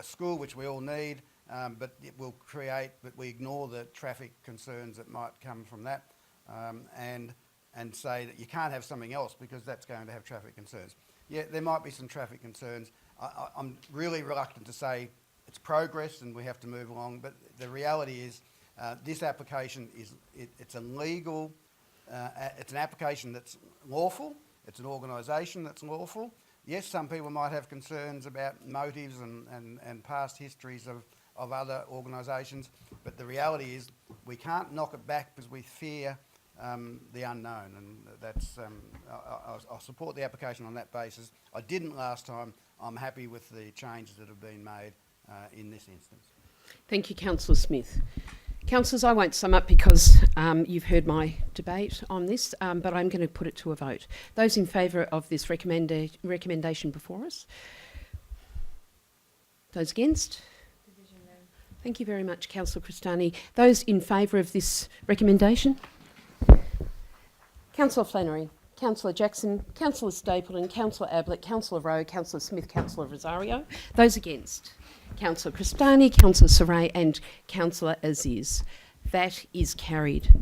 school, which we all need, but it will create. But we ignore the traffic concerns that might come from that, and say that you can't have something else because that's going to have traffic concerns. Yeah, there might be some traffic concerns. I'm really reluctant to say it's progress and we have to move along, but the reality is this application it's a legal, it's an application that's lawful, it's an organisation that's lawful. Yes, some people might have concerns about motives and past histories of other organisations, but the reality is we can't knock it back because we fear the unknown, and that's I'll support the application on that basis. I didn't last time. I'm happy with the changes that have been made in this instance. Thank you, Councillor Smith. Councillors, I won't sum up because you've heard my debate on this, but I'm going to put it to a vote. Those in favour of this recommendation before us? Those against? Thank you very much, Councillor Cristani. Those in favour of this recommendation? Councillor Flannery, Councillor Jackson, Councillor Stapleton, Councillor Ablett, Councillor Rowe, Councillor Smith, Councillor Rosario. Those against? Councillor Cristani, Councillor Saray and Councillor Aziz. That is carried.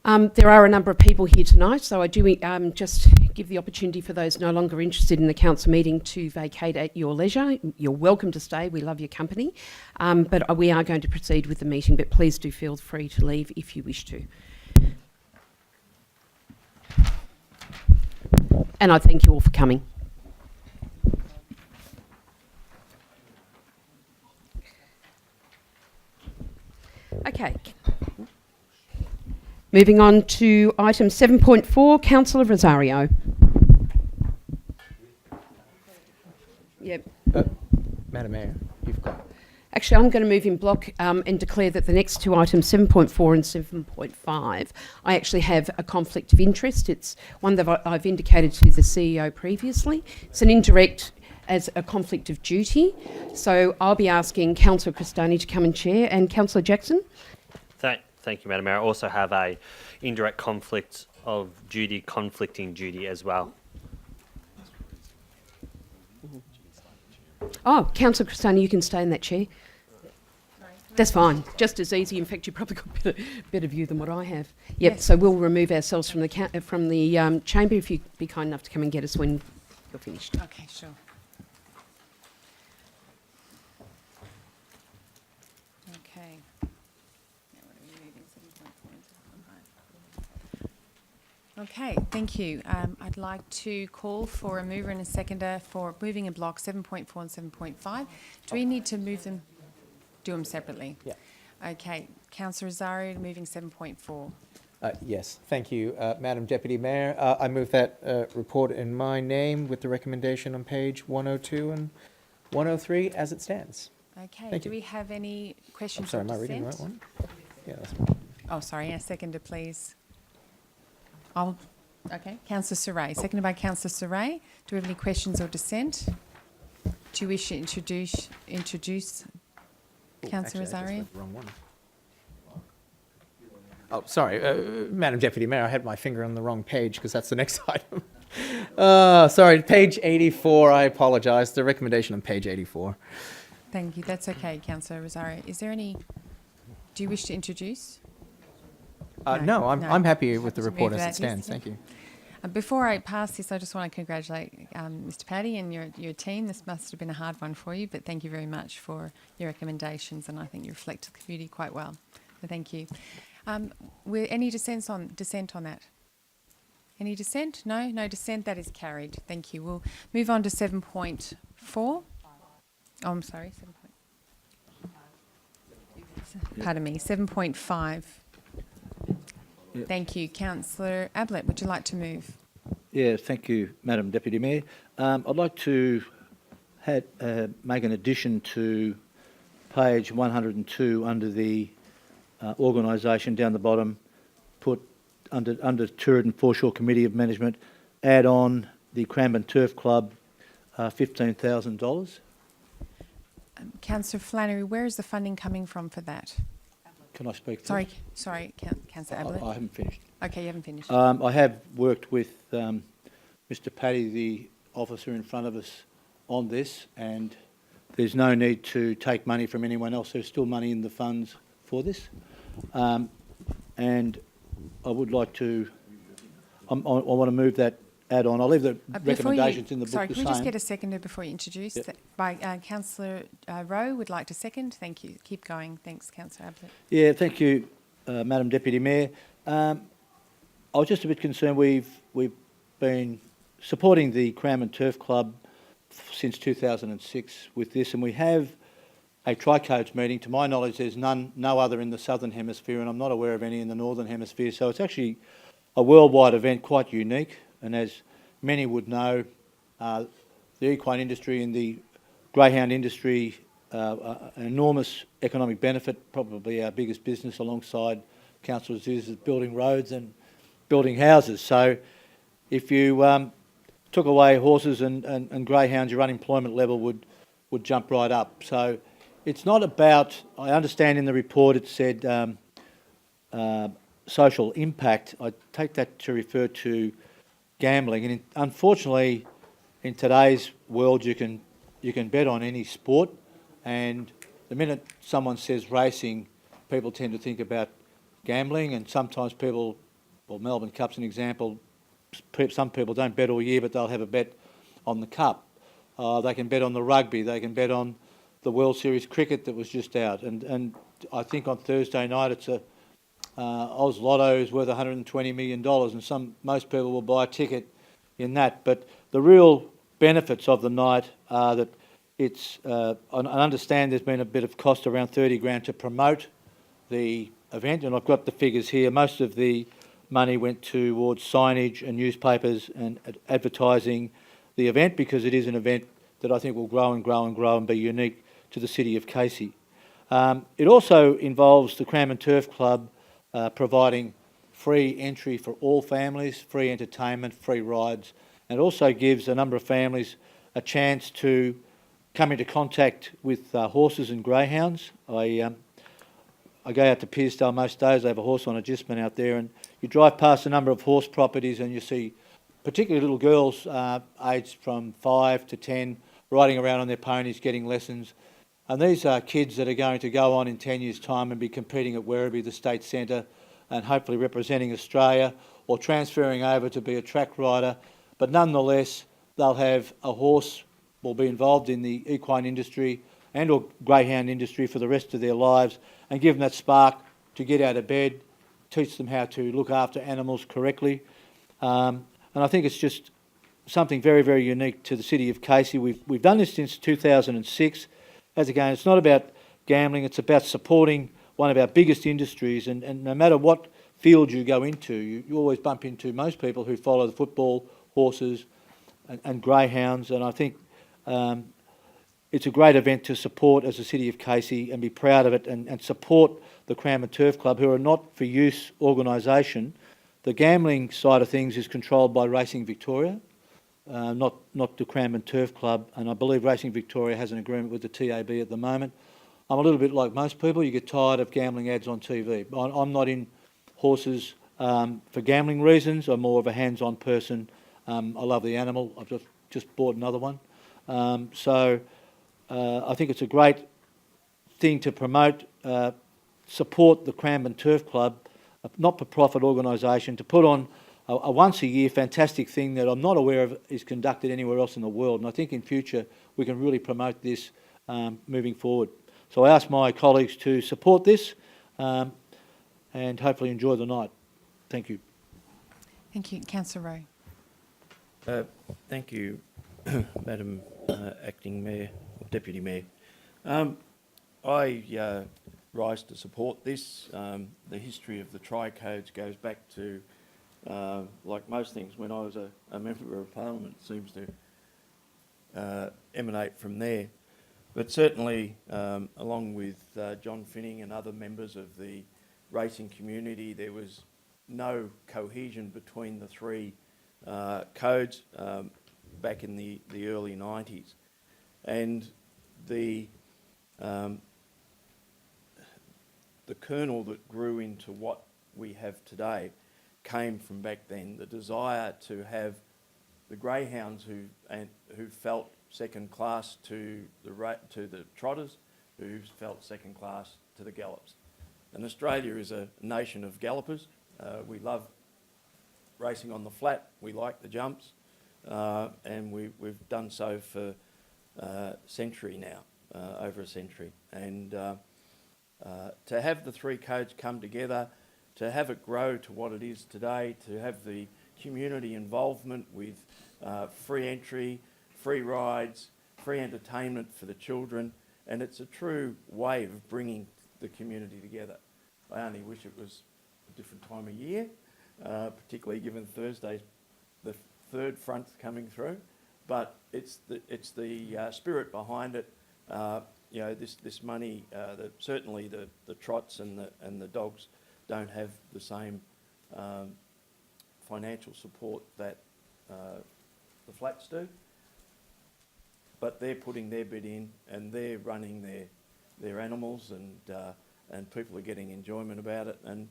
There are a number of people here tonight, so I do just give the opportunity for those no longer interested in the council meeting to vacate at your leisure. You're welcome to stay. We love your company. But we are going to proceed with the meeting, but please do feel free to leave if you wish to. And I thank you all for coming. Okay. Moving on to item 7.4, Councillor Rosario. Yep. Madam Mayor, you've got. Actually, I'm going to move in block and declare that the next two items, 7.4 and 7.5, I actually have a conflict of interest. It's one that I've indicated to the CEO previously. It's an indirect as a conflict of duty. So I'll be asking Councillor Cristani to come and chair, and Councillor Jackson. Thank you, Madam Mayor. I also have a indirect conflict of duty, conflicting duty as well. Oh, Councillor Cristani, you can stay in that chair. That's fine. Just as easy. In fact, you've probably got better view than what I have. Yep. Yes. So we'll remove ourselves from the chamber if you'd be kind enough to come and get us when you're finished. Okay, sure. Okay, thank you. I'd like to call for a mover and a seconder for moving in block 7.4 and 7.5. Do we need to move them, do them separately? Yeah. Okay, Councillor Rosario moving 7.4. Yes, thank you, Madam Deputy Mayor. I move that report in my name with the recommendation on page 102 and 103 as it stands. Okay, Thank do you. we have any I'm questions sorry, or am I reading the right dissent? one? Yeah, that's right. Oh, sorry, a seconder, please. Okay, Councillor Saray, seconded by Councillor Saray. Do we have any questions or dissent? Do you wish to introduce Oh, Councillor actually, I just Rosario? read the wrong one. Oh, sorry, Madam Deputy Mayor, I had my finger on the wrong page because that's the next item. Sorry, page 84, I apologise. The recommendation on page 84. Thank you, that's okay, Councillor Rosario. Is there any, do you wish to introduce? No, I'm happy with the To report move as that, it stands. yes, Thank you. Before I pass this, I just want to congratulate Mr. Paddy and your team. This must have been a hard one for you, but thank you very much for your recommendations, and I think you reflect the community quite well. So thank you. Any dissent on that? Any dissent? No? No dissent. That is carried. Thank you. We'll move on to 7.4. Oh, I'm sorry. 7. Pardon me. 7.5. Yeah. Thank you. Councillor Ablett, would you like to move? Yeah, thank you, Madam Deputy Mayor. I'd like to make an addition to page 102 under the organisation down the bottom, put under Turret and Foreshore Committee of Management, add on the Cranbourne Turf Club, $15,000. Councillor Flannery, where is the funding coming from for that? Can I speak? Sorry, Councillor Ablett. I haven't finished. Okay, you haven't finished. I have worked with Mr. Paddy, the officer in front of us, on this, and there's no need to take money from anyone else. There's still money in the funds for this, and I would like to. I want to move that add-on. I'll leave the recommendations in the book sorry, the can same. we just get a seconder before you introduce? Yep. By Councillor Rowe would like to second. Thank you. Keep going. Thanks, Councillor Ablett. Yeah, thank you, Madam Deputy Mayor. I was just a bit concerned. We've been supporting the Cranbourne Turf Club since 2006 with this, and we have a tri-codes meeting. To my knowledge, there's no other in the Southern Hemisphere, and I'm not aware of any in the Northern Hemisphere. So it's actually a worldwide event, quite unique. And as many would know, the equine industry and the greyhound industry, an enormous economic benefit, probably our biggest business alongside Council is building roads and building houses. So if you took away horses and greyhounds, your unemployment level would jump right up. So it's not about, I understand in the report it said social impact. I take that to refer to gambling, and unfortunately in today's world you can bet on any sport, and the minute someone says racing, people tend to think about gambling, and sometimes people, well, Melbourne Cup's an example, some people don't bet all year but they'll have a bet on the Cup. They can bet on the rugby, they can bet on the World Series cricket that was just out, and I think on Thursday night it's a Oz Lotto is worth $120 million, and most people will buy a ticket in that. But the real benefits of the night are that it's. I understand there's been a bit of cost, around 30 grand, to promote the event, and I've got the figures here. Most of the money went towards signage and newspapers and advertising the event, because it is an event that I think will grow and grow and grow and be unique to the city of Casey. It also involves the Cranbourne Turf Club providing free entry for all families, free entertainment, free rides, and also gives a number of families a chance to come into contact with horses and greyhounds. I go out to Pearsdale most days. They have a horse on adjustment out there, and you drive past a number of horse properties and you see particularly little girls aged from 5 to 10 riding around on their ponies getting lessons. And these are kids that are going to go on in 10 years' time and be competing at Werribee, the state centre, and hopefully representing Australia, or transferring over to be a track rider. But nonetheless, they'll have a horse, will be involved in the equine industry and or greyhound industry for the rest of their lives, and give them that spark to get out of bed, teach them how to look after animals correctly. And I think it's just something very, very unique to the city of Casey. We've done this since 2006. As again, it's not about gambling, it's about supporting one of our biggest industries, and no matter what field you go into, you always bump into most people who follow the football, horses and greyhounds, and I think it's a great event to support as a city of Casey and be proud of it, and support the Cranbourne Turf Club, who are a not-for-use organisation. The gambling side of things is controlled by Racing Victoria, not the Cranbourne Turf Club, and I believe Racing Victoria has an agreement with the TAB at the moment. I'm a little bit like most people, you get tired of gambling ads on TV. I'm not in horses for gambling reasons. I'm more of a hands-on person. I love the animal. I've just bought another one. So I think it's a great thing to promote, support the Cranbourne Turf Club, a not-for-profit organisation, to put on a once-a-year fantastic thing that I'm not aware of is conducted anywhere else in the world. And I think in future we can really promote this moving forward. So I ask my colleagues to support this and hopefully enjoy the night. Thank you. Thank you. Councillor Rowe. Thank you, Madam Acting Mayor, or Deputy Mayor. I rise to support this. The history of the tri-codes goes back to, like most things, when I was a member of Parliament, it seems to emanate from there. But certainly, along with John Finning and other members of the racing community, there was no cohesion between the three codes back in the early 90s. And the kernel that grew into what we have today came from back then, the desire to have the greyhounds who felt second class to the trotters, who felt second class to the gallops. And Australia is a nation of gallopers. We love racing on the flat. We like the jumps, and we've done so for a century now, over a century. And to have the three codes come together, to have it grow to what it is today, to have the community involvement with free entry, free rides, free entertainment for the children, and it's a true way of bringing the community together. I only wish it was a different time of year, particularly given Thursday's the third front coming through, but it's the spirit behind it. You know, this money, certainly the trots and the dogs don't have the same financial support that the flats do, but they're putting their bid in and they're running their animals, and people are getting enjoyment about it. And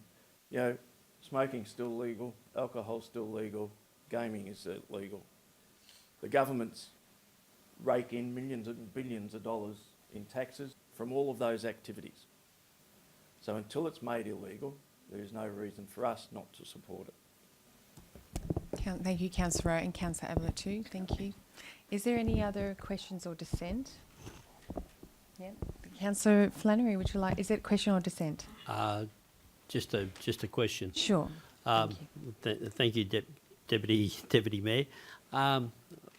you know, smoking's still legal, alcohol's still legal, gaming is legal. The governments rake in millions and billions of dollars in taxes from all of those activities. So until it's made illegal, there is no reason for us not to support it. Thank you, Councillor Rowe, and Councillor Ablett too. Thank you. Is there any other questions or dissent? Yeah. Councillor Flannery, would you like? Is it question or dissent? Just a question. Sure. Thank you, Deputy Mayor.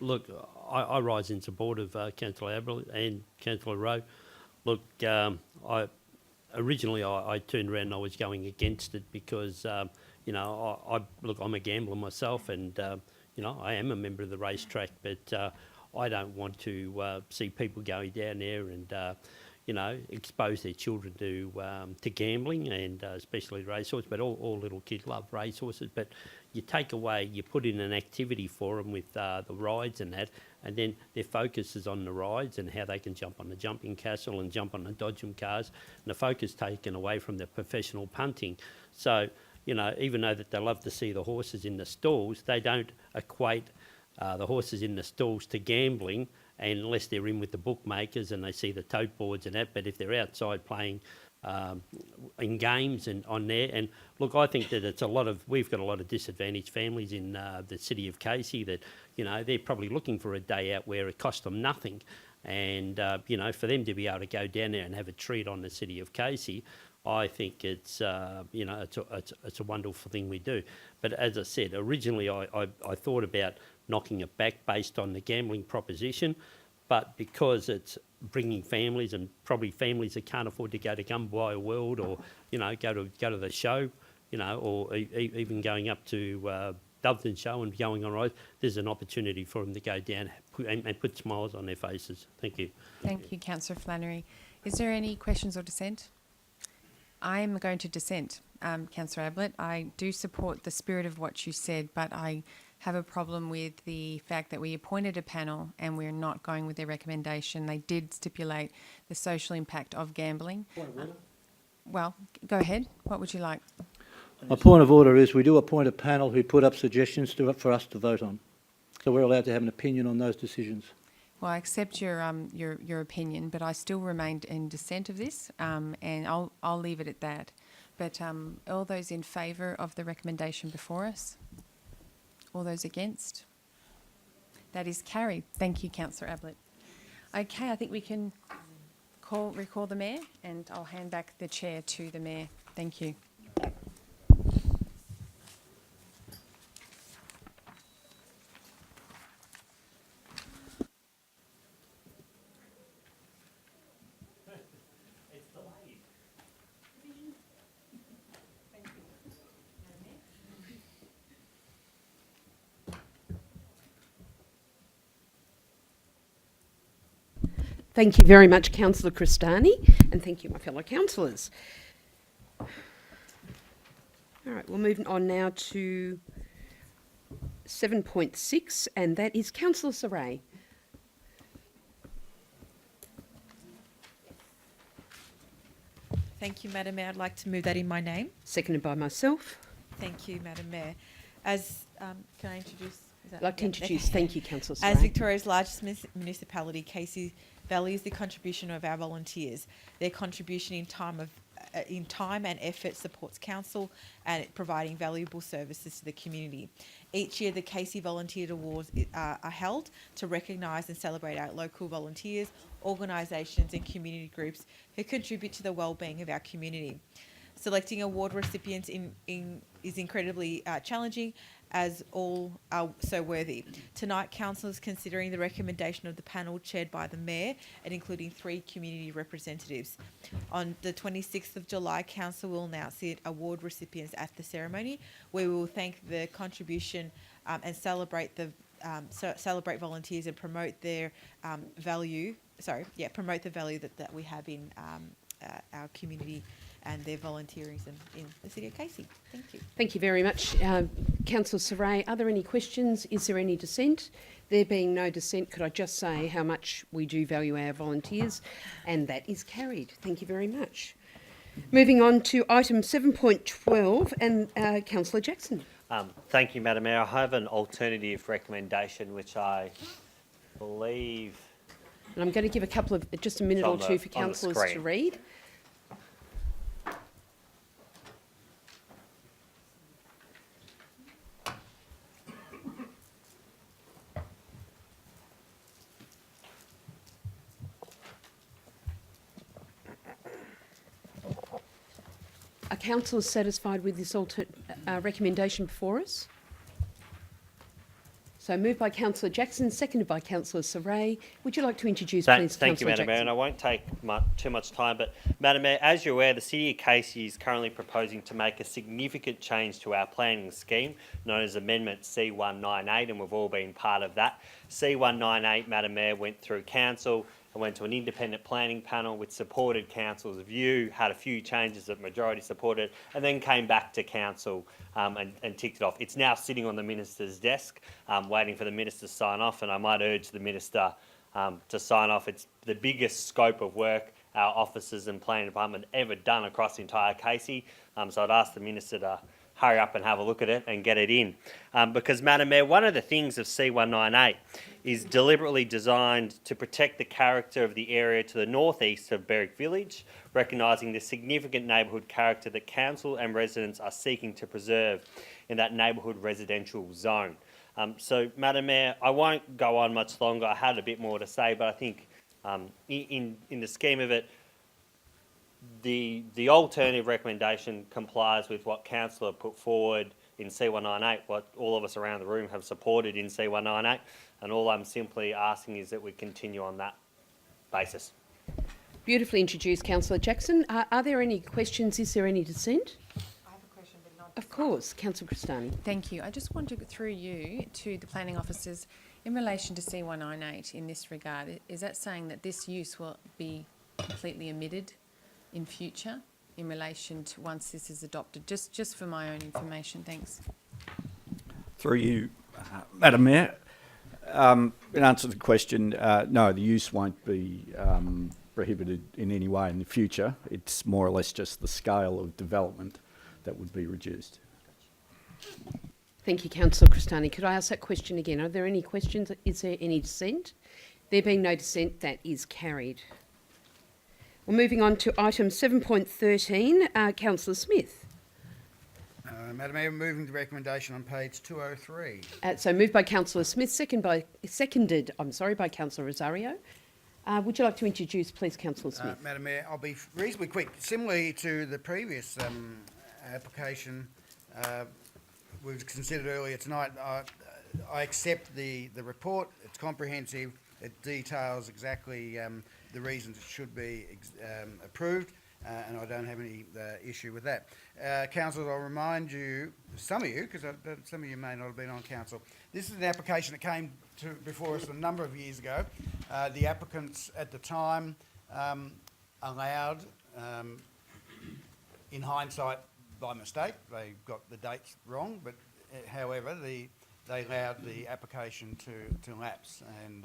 Look, I rise in support of Councillor Ablett and Councillor Rowe. Look, originally I turned around and I was going against it because you know, I'm a gambler myself, and you know, I am a member of the racetrack, but I don't want to see people going down there and you know, expose their children to gambling, and especially racehorse. But all little kids love racehorses. But you take away, you put in an activity for them with the rides and that, and then their focus is on the rides and how they can jump on the jumping castle and jump on the dodgem cars, and the focus taken away from the professional punting. So, you know, even though that they love to see the horses in the stalls, they don't equate the horses in the stalls to gambling, unless they're in with the bookmakers and they see the tote boards and that. But if they're outside playing in games and on there, and look, I think that we've got a lot of disadvantaged families in the city of Casey that, you know, they're probably looking for a day out where it costs them nothing. And, you know, for them to be able to go down there and have a treat on the city of Casey, I think it's it's a wonderful thing we do. But as I said, originally I thought about knocking it back based on the gambling proposition, but because it's bringing families and probably families that can't afford to go to Gumbaya World or go to the show, or even going up to Doveton Show and going on rides, there's an opportunity for them to go down and put smiles on their faces. Thank you. Thank you, Councillor Flannery. Is there any questions or dissent? I am going to dissent, Councillor Ablett. I do support the spirit of what you said, but I have a problem with the fact that we appointed a panel and we're not going with their recommendation. They did stipulate the social impact of gambling. Well, go ahead. What would you like? My point of order is we do appoint a panel who put up suggestions for us to vote on. So we're allowed to have an opinion on those decisions. Well, I accept your opinion, but I still remained in dissent of this, and I'll leave it at that. But all those in favour of the recommendation before us? All those against? That is carried. Thank you, Councillor Ablett. Okay, I think we can recall the Mayor, and I'll hand back the chair to the Mayor. Thank you. Thank you very much, Councillor Cristani, and thank you, my fellow councillors. All right, we'll move on now to 7.6, and that is Councillor Saray. Thank you, Madam Mayor. I'd like to move that in my name. Seconded by myself. Thank you, Madam Mayor. As can I introduce? I'd like to introduce, thank you, Councillor Saray. As Victoria's largest municipality, Casey values the contribution of our volunteers. Their contribution in time and effort supports council and providing valuable services to the community. Each year, the Casey Volunteer Awards are held to recognise and celebrate our local volunteers, organisations and community groups who contribute to the well-being of our community. Selecting award recipients is incredibly challenging, as all are so worthy. Tonight, Council is considering the recommendation of the panel chaired by the Mayor and including 3 community representatives. On the 26th of July, Council will announce the award recipients at the ceremony, where we will thank the contribution and celebrate volunteers and promote their value. Promote the value that we have in our community and their volunteering in the City of Casey. Thank you. Thank you very much, Councillor Saray. Are there any questions? Is there any dissent? There being no dissent, could I just say how much we do value our volunteers? And that is carried. Thank you very much. Moving on to item 7.12, and Councillor Jackson. Thank you, Madam Mayor. I have an alternative recommendation, which I believe... And I'm going to give just a minute or two for councillors to read. Are councillors satisfied with this recommendation before us? So moved by Councillor Jackson, seconded by Councillor Saray. Would you like to introduce, please, Thank you, Councillor Madam Mayor, and I won't take too much time, but Madam Mayor, as you're aware, the City of Casey is currently proposing to make a significant change to our planning scheme, known as Amendment C198, and we've all been part of that. C198, Madam Mayor, went through Council and went to an independent planning panel which supported Council's view, had a few changes that majority supported, and then came back to Council and ticked it off. It's now sitting on the Minister's desk, waiting for the Minister to sign off, and I might urge the Minister to sign off. It's the biggest scope of work our officers and planning department ever done across the entire Casey, so I'd ask the Minister to hurry up and have a look at it and get it in. Because, Madam Mayor, one of the things of C198 is deliberately designed to protect the character of the area to the northeast of Berwick Village, recognising the significant neighbourhood character that Council and residents are seeking to preserve in that neighbourhood residential zone. So, Madam Mayor, I won't go on much longer. I had a bit more to say, but I think in the scheme of it, The alternative recommendation complies with what councillor put forward in C198, what all of us around the room have supported in C198, and all I'm simply asking is that we continue on that basis. Beautifully introduced, Councillor Jackson. Are there any questions? Is there any dissent? I have a question, but not. Of course, Councillor Cristani. Thank you. I just want to go through you to the planning officers in relation to C198 in this regard. Is that saying that this use will be completely omitted in future in relation to once this is adopted? Just for my own information, thanks. Through you, Madam Mayor. In answer to the question, no, the use won't be prohibited in any way in the future. It's more or less just the scale of development that would be reduced. Thank you, Councillor Cristani. Could I ask that question again? Are there any questions? Is there any dissent? There being no dissent, that is carried. We're moving on to item 7.13. Councillor Smith. Madam Mayor, moving the recommendation on page 203. So moved by Councillor Smith, seconded by Councillor Rosario. Would you like to introduce, please, Councillor Smith? Madam Mayor, I'll be reasonably quick. Similarly to the previous application we've considered earlier tonight, I accept the report. It's comprehensive. It details exactly the reasons it should be approved, and I don't have any issue with that. Councillors, I'll remind you, some of you, because some of you may not have been on council, this is an application that came before us a number of years ago. The applicants at the time allowed, in hindsight by mistake, they got the dates wrong, but however, they allowed the application to lapse, and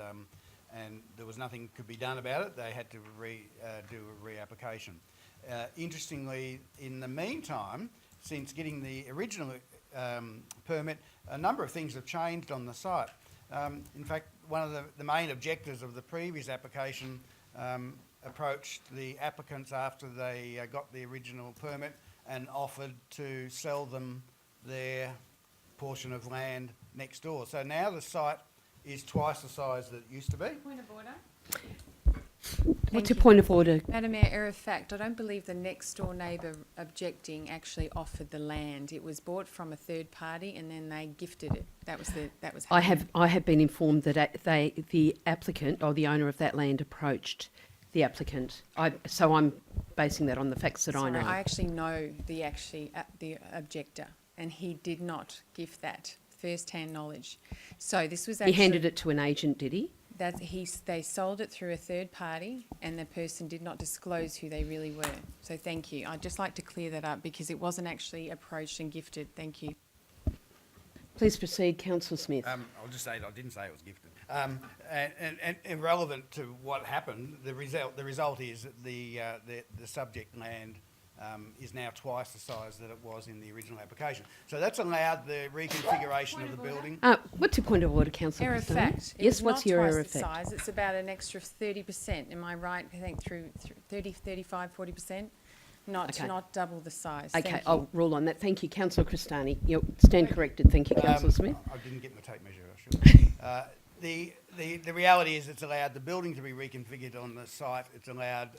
there was nothing could be done about it. They had to do a reapplication. Interestingly, in the meantime, since getting the original permit, a number of things have changed on the site. In fact, one of the main objectors of the previous application approached the applicants after they got the original permit and offered to sell them their portion of land next door. So now the site is twice the size that it used to be. Point of order. What's your point of order? Madam Mayor, error of fact. I don't believe the next door neighbour objecting actually offered the land. It was bought from a third party and then they gifted it. That was. I have been informed that the applicant or the owner of that land approached the applicant. So I'm basing that on the facts that I know. I actually know the objector, and he did not give that first-hand knowledge. So this was actually... He handed it to an agent, did he? They sold it through a third party, and the person did not disclose who they really were. So thank you. I'd just like to clear that up because it wasn't actually approached and gifted. Thank you. Please proceed, Councillor Smith. I'll just say I didn't say it was gifted. And irrelevant to what happened, the result is that the subject land is now twice the size that it was in the original application. So that's allowed the reconfiguration of the building. What's your point of order, Councillor? Error of fact. Yes, what's your error of fact? fact? Size. It's about an extra 30%. Am I right? I think through 30, 35, 40%. Not double the size. Okay, I'll rule on that. Thank you, Councillor Cristani. You stand corrected. Thank you, Councillor Smith. I didn't get my tape measure, I should. The reality is it's allowed the building to be reconfigured on the site. It's allowed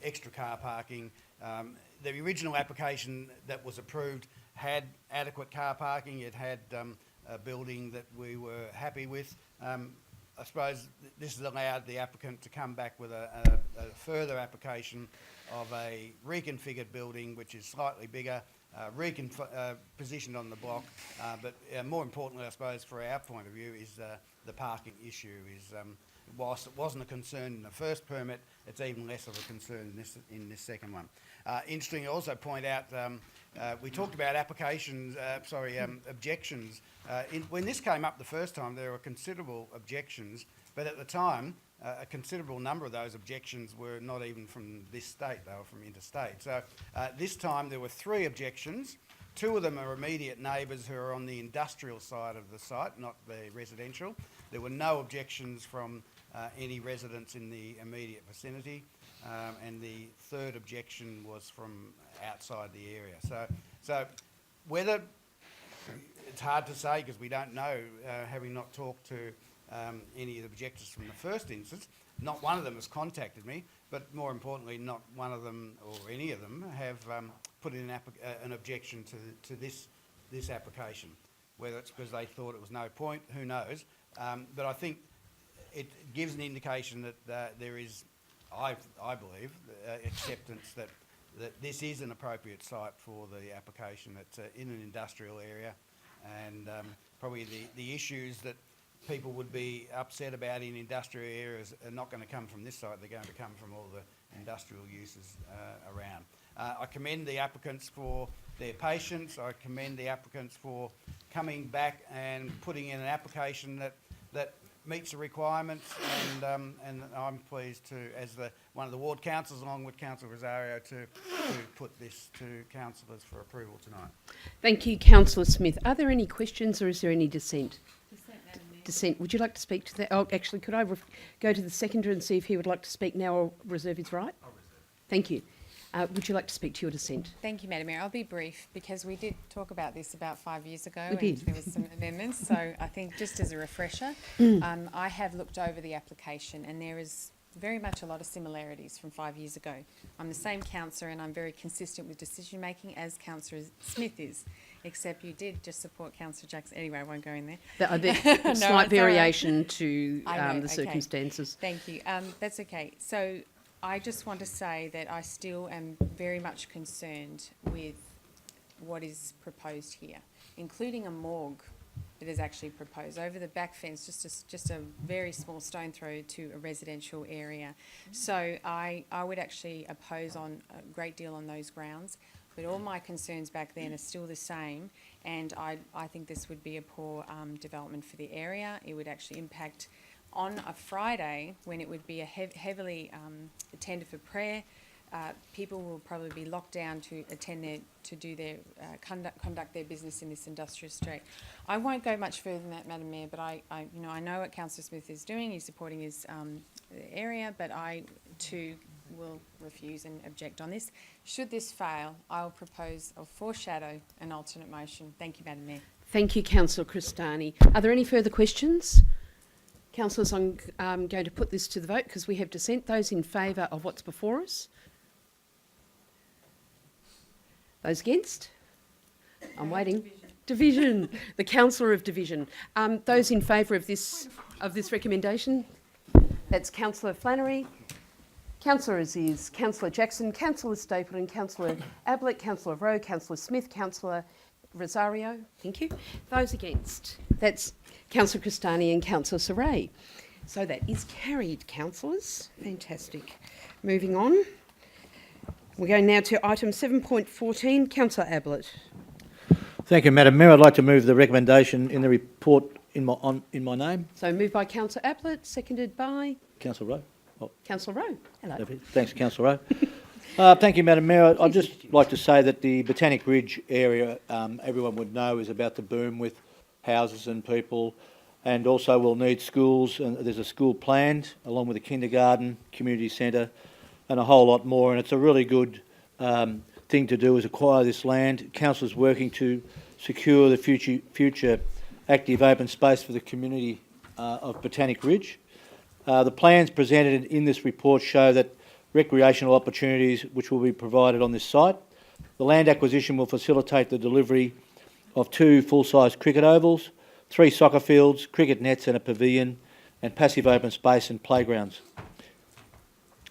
extra car parking. The original application that was approved had adequate car parking. It had a building that we were happy with. I suppose this has allowed the applicant to come back with a further application of a reconfigured building which is slightly bigger, positioned on the block, but more importantly, I suppose, for our point of view, is the parking issue. Whilst it wasn't a concern in the first permit, it's even less of a concern in this second one. Interesting to also point out, we talked about objections. When this came up the first time, there were considerable objections, but at the time, a considerable number of those objections were not even from this state, they were from interstate. So this time there were 3 objections. 2 of them are immediate neighbours who are on the industrial side of the site, not the residential. There were no objections from any residents in the immediate vicinity, and the 3rd objection was from outside the area. So whether, it's hard to say because we don't know, having not talked to any of the objectors from the first instance. Not one of them has contacted me, but more importantly, not one of them or any of them have put in an objection to this application. Whether it's because they thought it was no point, who knows? But I think it gives an indication that there is, I believe, acceptance that this is an appropriate site for the application. It's in an industrial area, and probably the issues that people would be upset about in industrial areas are not going to come from this site. They're going to come from all the industrial uses around. I commend the applicants for their patience. I commend the applicants for coming back and putting in an application that meets the requirements, and I'm pleased to, as one of the ward councillors, along with Councillor Rosario, to put this to councillors for approval tonight. Thank you, Councillor Smith. Are there any questions or is there any dissent? Dissent. Would you like to speak to that? Oh, actually, could I go to the seconder and see if he would like to speak now or reserve his right? I'll reserve. Thank you. Would you like to speak to your dissent? Thank you, Madam Mayor. I'll be brief because we did talk about this about 5 years ago We and did. there was some amendments. So I think just as a refresher, I have looked over the application and there is very much a lot of similarities from 5 years ago. I'm the same councillor and I'm very consistent with decision making as Councillor Smith is, except you did just support Councillor Jackson. Anyway, I won't go in there. A slight variation to I know, the okay. circumstances. Thank you. That's okay. So I just want to say that I still am very much concerned with what is proposed here, including a morgue that is actually proposed over the back fence, just a very small stone throw to a residential area. So I would actually oppose on a great deal on those grounds, but all my concerns back then are still the same, and I think this would be a poor development for the area. It would actually impact on a Friday when it would be a heavily attended for prayer. People will probably be locked down to conduct their business in this industrial street. I won't go much further than that, Madam Mayor, but I know what Councillor Smith is doing. He's supporting his area, but I too will refuse and object on this. Should this fail, I will propose or foreshadow an alternate motion. Thank you, Madam Mayor. Thank you, Councillor Cristani. Are there any further questions? Councillors, I'm going to put this to the vote because we have dissent. Those in favour of what's before us? Those against? I'm waiting. Division. The Councillor of Division. Those in favour of this recommendation? That's Councillor Flannery, Councillor Aziz, Councillor Jackson, Councillor Stapleton, Councillor Ablett, Councillor Rowe, Councillor Smith, Councillor Rosario. Thank you. Those against? That's Councillor Cristani and Councillor Saray. So that is carried, councillors. Fantastic. Moving on. We're going now to item 7.14. Councillor Ablett. Thank you, Madam Mayor. I'd like to move the recommendation in the report in my name. So moved by Councillor Ablett, seconded by Councillor Rowe. Oh, Councillor Rowe. Hello. thanks, Councillor Rowe. Thank you, Madam Mayor. I'd just like to say that the Botanic Ridge area, everyone would know, is about to boom with houses and people, and also we'll need schools, and there's a school planned along with a kindergarten, community centre and a whole lot more, and it's a really good thing to do is acquire this land. Council's working to secure the future active open space for the community of Botanic Ridge. The plans presented in this report show that recreational opportunities which will be provided on this site. The land acquisition will facilitate the delivery of 2 full-size cricket ovals, 3 soccer fields, cricket nets and a pavilion, and passive open space and playgrounds.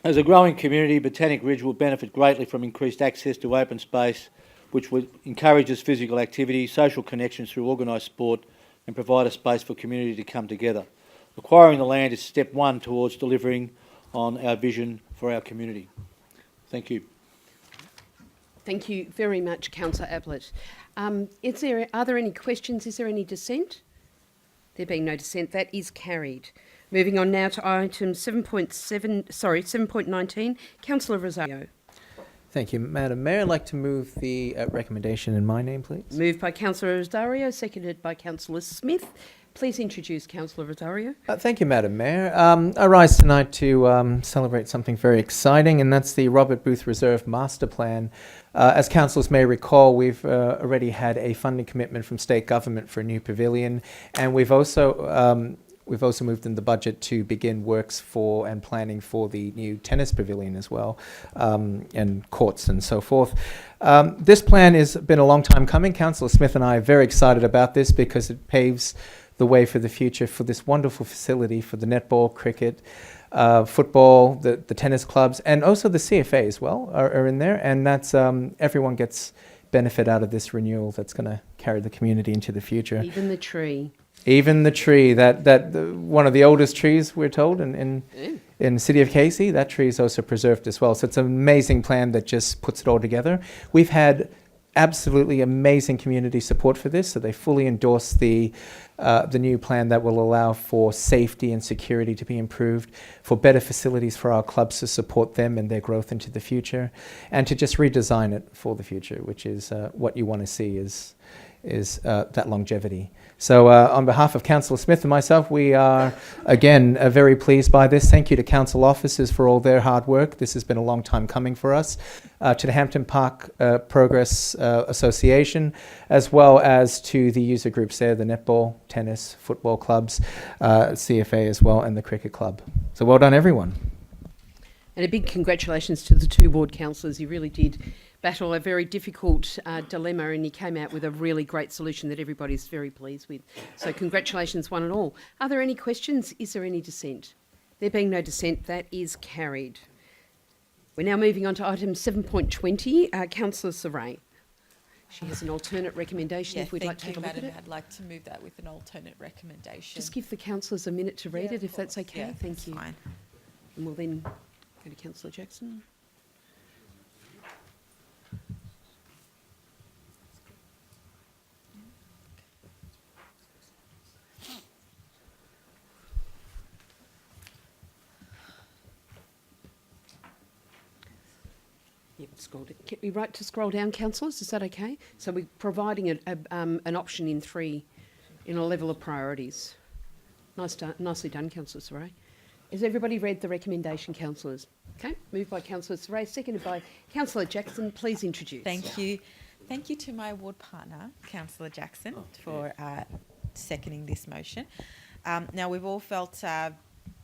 As a growing community, Botanic Ridge will benefit greatly from increased access to open space, which encourages physical activity, social connections through organised sport, and provide a space for community to come together. Acquiring the land is step 1 towards delivering on our vision for our community. Thank you. Thank you very much, Councillor Ablett. Are there any questions? Is there any dissent? There being no dissent, that is carried. Moving on now to item 7.19. Councillor Rosario. Thank you, Madam Mayor. I'd like to move the recommendation in my name, please. Moved by Councillor Rosario, seconded by Councillor Smith. Please introduce Councillor Rosario. Thank you, Madam Mayor. I rise tonight to celebrate something very exciting, and that's the Robert Booth Reserve Master Plan. As councillors may recall, we've already had a funding commitment from state government for a new pavilion, and we've also we've also moved in the budget to begin works for and planning for the new tennis pavilion as well, and courts and so forth. This plan has been a long time coming. Councillor Smith and I are very excited about this because it paves the way for the future for this wonderful facility for the netball, cricket, football, the tennis clubs, and also the CFA as well are in there. And that's everyone gets benefit out of this renewal that's going to carry the community into the future. Even the tree. Even the tree, one of the oldest trees, we're told, in the city of Casey, that tree is also preserved as well. So it's an amazing plan that just puts it all together. We've had absolutely amazing community support for this, so they fully endorse the new plan that will allow for safety and security to be improved, for better facilities for our clubs to support them and their growth into the future, and to just redesign it for the future, which is what you want to see is that longevity. So on behalf of Councillor Smith and myself, we are, again, very pleased by this. Thank you to council officers for all their hard work. This has been a long time coming for us. To the Hampton Park Progress Association, as well as to the user groups there, the netball, tennis, football clubs, CFA as well, and the cricket club. So well done, everyone. And a big congratulations to the two ward councillors. You really did battle a very difficult dilemma, and you came out with a really great solution that everybody's very pleased with. So congratulations one and all. Are there any questions? Is there any dissent? There being no dissent, that is carried. We're now moving on to item 7.20. Councillor Saray. She has an alternate recommendation if we'd like to have a look at it. I'd like to move that with an alternate recommendation. Just give the councillors a minute to read it, if that's okay. Yeah, Thank you. fine. And we'll then go to Councillor Jackson. Yep, get me right to scroll down, councillors. Is that okay? So we're providing an option in a level of priorities. Nicely done, Councillor Saray. Has everybody read the recommendation, councillors? Okay, moved by Councillor Saray, seconded by Councillor Jackson. Please introduce. Thank you. Thank you to my ward partner, Councillor Jackson, for seconding this motion. Now, we've all felt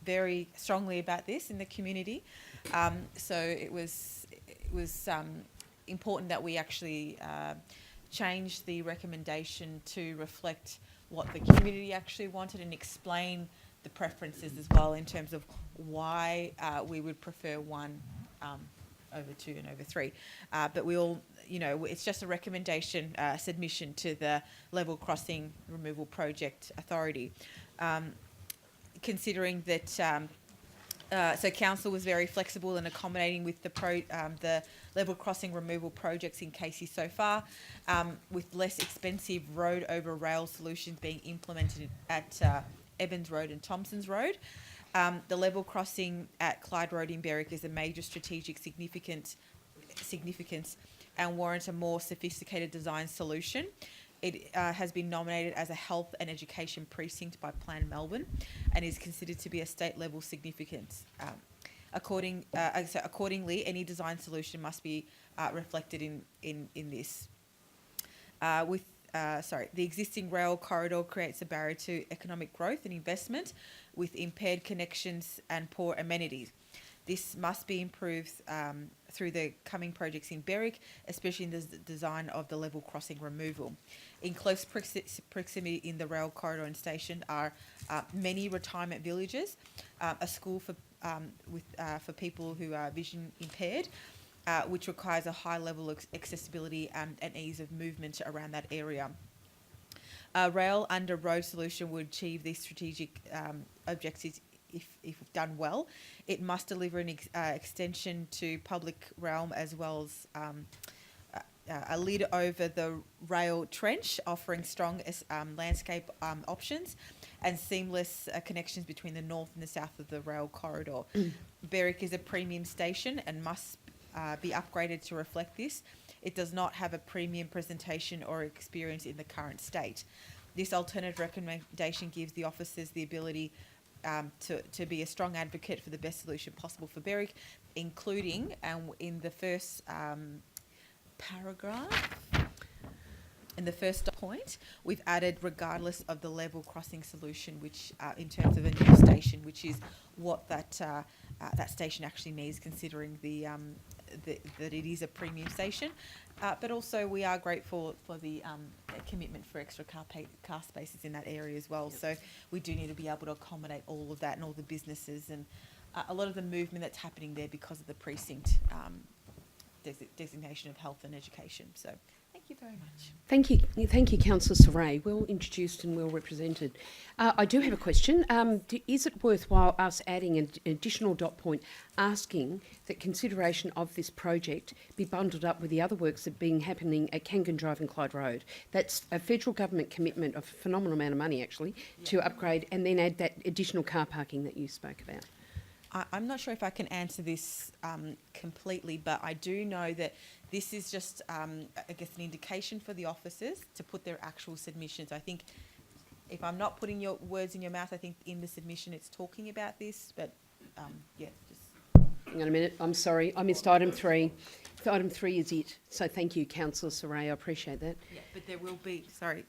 very strongly about this in the community, so it was important that we actually change the recommendation to reflect what the community actually wanted and explain the preferences as well in terms of why we would prefer one over two and over three. But we all, it's just a recommendation submission to the Level Crossing Removal Project Authority. Considering that so council was very flexible and accommodating with the level crossing removal projects in Casey so far, with less expensive road over rail solutions being implemented at Evans Road and Thompson's Road. The level crossing at Clyde Road in Berwick is a major strategic significance and warrants a more sophisticated design solution. It has been nominated as a health and education precinct by Plan Melbourne and is considered to be a state-level significance. Accordingly, any design solution must be reflected in this. The existing rail corridor creates a barrier to economic growth and investment with impaired connections and poor amenities. This must be improved through the coming projects in Berwick, especially in the design of the level crossing removal. In close proximity in the rail corridor and station are many retirement villages, a school for people who are vision impaired, which requires a high level of accessibility and ease of movement around that area. A rail under road solution would achieve these strategic objectives if done well. It must deliver an extension to public realm as well as a lid over the rail trench, offering strong landscape options and seamless connections between the north and the south of the rail corridor. Berwick is a premium station and must be upgraded to reflect this. It does not have a premium presentation or experience in the current state. This alternative recommendation gives the officers the ability to be a strong advocate for the best solution possible for Berwick, including in the first paragraph. In the first point, we've added regardless of the level crossing solution, which in terms of a new station, which is what that station actually needs, considering that it is a premium station. But also we are grateful for the commitment for extra car spaces in that area as well. So we do need to be able to accommodate all of that and all the businesses and a lot of the movement that's happening there because of the precinct designation of health and education. So thank you very much. Thank you, Councillor Saray. Well introduced and well represented. I do have a question. Is it worthwhile us adding an additional dot point asking that consideration of this project be bundled up with the other works that are happening at Kangan Drive and Clyde Road? That's a federal government commitment of a phenomenal amount of money, actually, to upgrade and then add that additional car parking that you spoke about. I'm not sure if I can answer this completely, but I do know that this is just, I guess, an indication for the officers to put their actual submissions. I think, if I'm not putting your words in your mouth, I think in the submission it's talking about this, but yeah, just... Hang on a minute, I'm sorry, I missed item 3. Item 3 is it, so thank you, Councillor Saray, I appreciate that. Yeah, but there will be, sorry,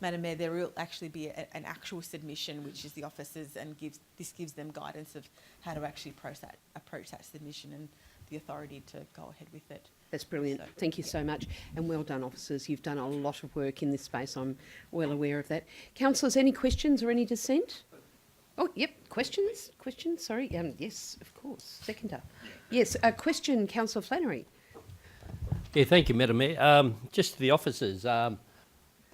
Madam Mayor, there will actually be an actual submission, which is the officers, and this gives them guidance of how to actually approach that submission and the authority to go ahead with it. That's brilliant. So, Thank you so much. And well done, officers. You've done a lot of work in this space. I'm well aware of that. Councillors, any questions or any dissent? Oh, yep. Questions? Questions? Sorry. Yes, of course. Seconder. Yes, a question, Councillor Flannery. Yeah, thank you, Madam Mayor. Just to the officers, the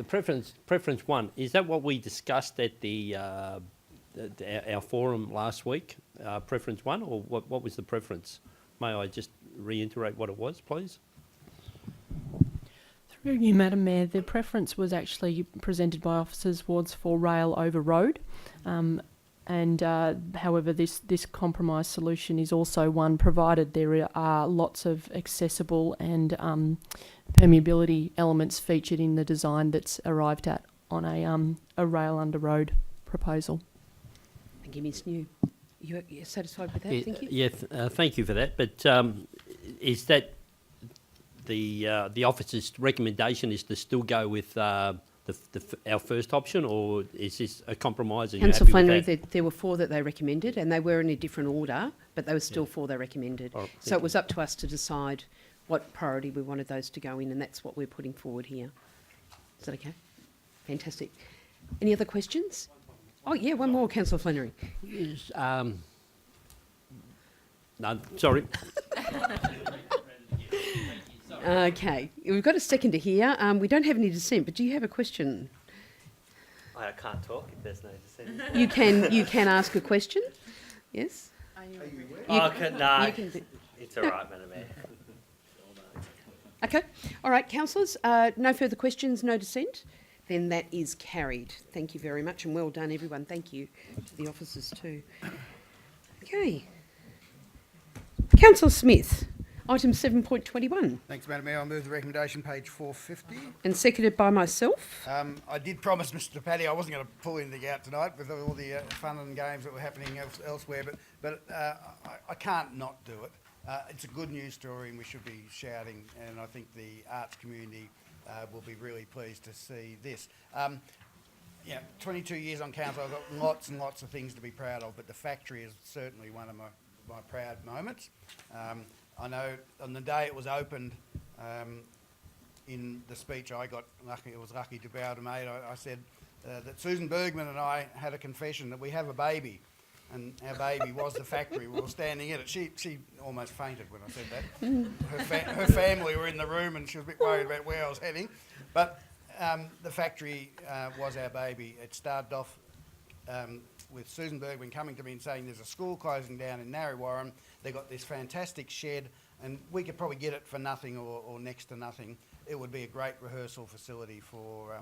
preference 1, is that what we discussed at our forum last week? Preference 1, or what was the preference? May I just reiterate what it was, please? Through you, Madam Mayor, the preference was actually presented by officers wards for rail over road. However, this compromise solution is also one provided there are lots of accessible and permeability elements featured in the design that's arrived at on a rail under road proposal. Thank you, Ms. New. You're satisfied with that? Yeah, Thank you. yeah, thank you for that. But is that the officer's recommendation is to still go with our first option, or is this a compromise? Councillor Flannery, there were 4 that they recommended, and they were in a different order, but they were still 4 they recommended. Right, so it was up to us to decide what priority we wanted those to go in, and that's what we're putting forward here. Is that okay? Fantastic. Any other questions? Oh, yeah, one more, Councillor Flannery. Yes, no, sorry. Okay, we've got a seconder here. We don't have any dissent, but do you have a question? I can't talk if there's no dissent. You can ask a question. Yes. It's all right, Madam Mayor. Okay. All right, councillors. No further questions. No dissent. Then that is carried. Thank you very much, and well done, everyone. Thank you to the officers too. Okay. Councillor Smith, item 7.21. Thanks, Madam Mayor. I move the recommendation, page 450. And seconded by myself. I did promise Mr. Paddy I wasn't going to pull anything out tonight with all the fun and games that were happening elsewhere, but I can't not do it. It's a good news story and we should be shouting, and I think the arts community will be really pleased to see this. 22 years on council, I've got lots and lots of things to be proud of, but the factory is certainly one of my proud moments. I know on the day it was opened, in the speech I got lucky to be able to make, I said that Susan Bergman and I had a confession that we have a baby, and our baby was the factory. We were standing in it. She almost fainted when I said that. Her family were in the room and she was a bit worried about where I was heading. But the factory was our baby. It started off with Susan Bergman coming to me and saying there's a school closing down in Narre-Warren. They got this fantastic shed and we could probably get it for nothing or next to nothing. It would be a great rehearsal facility for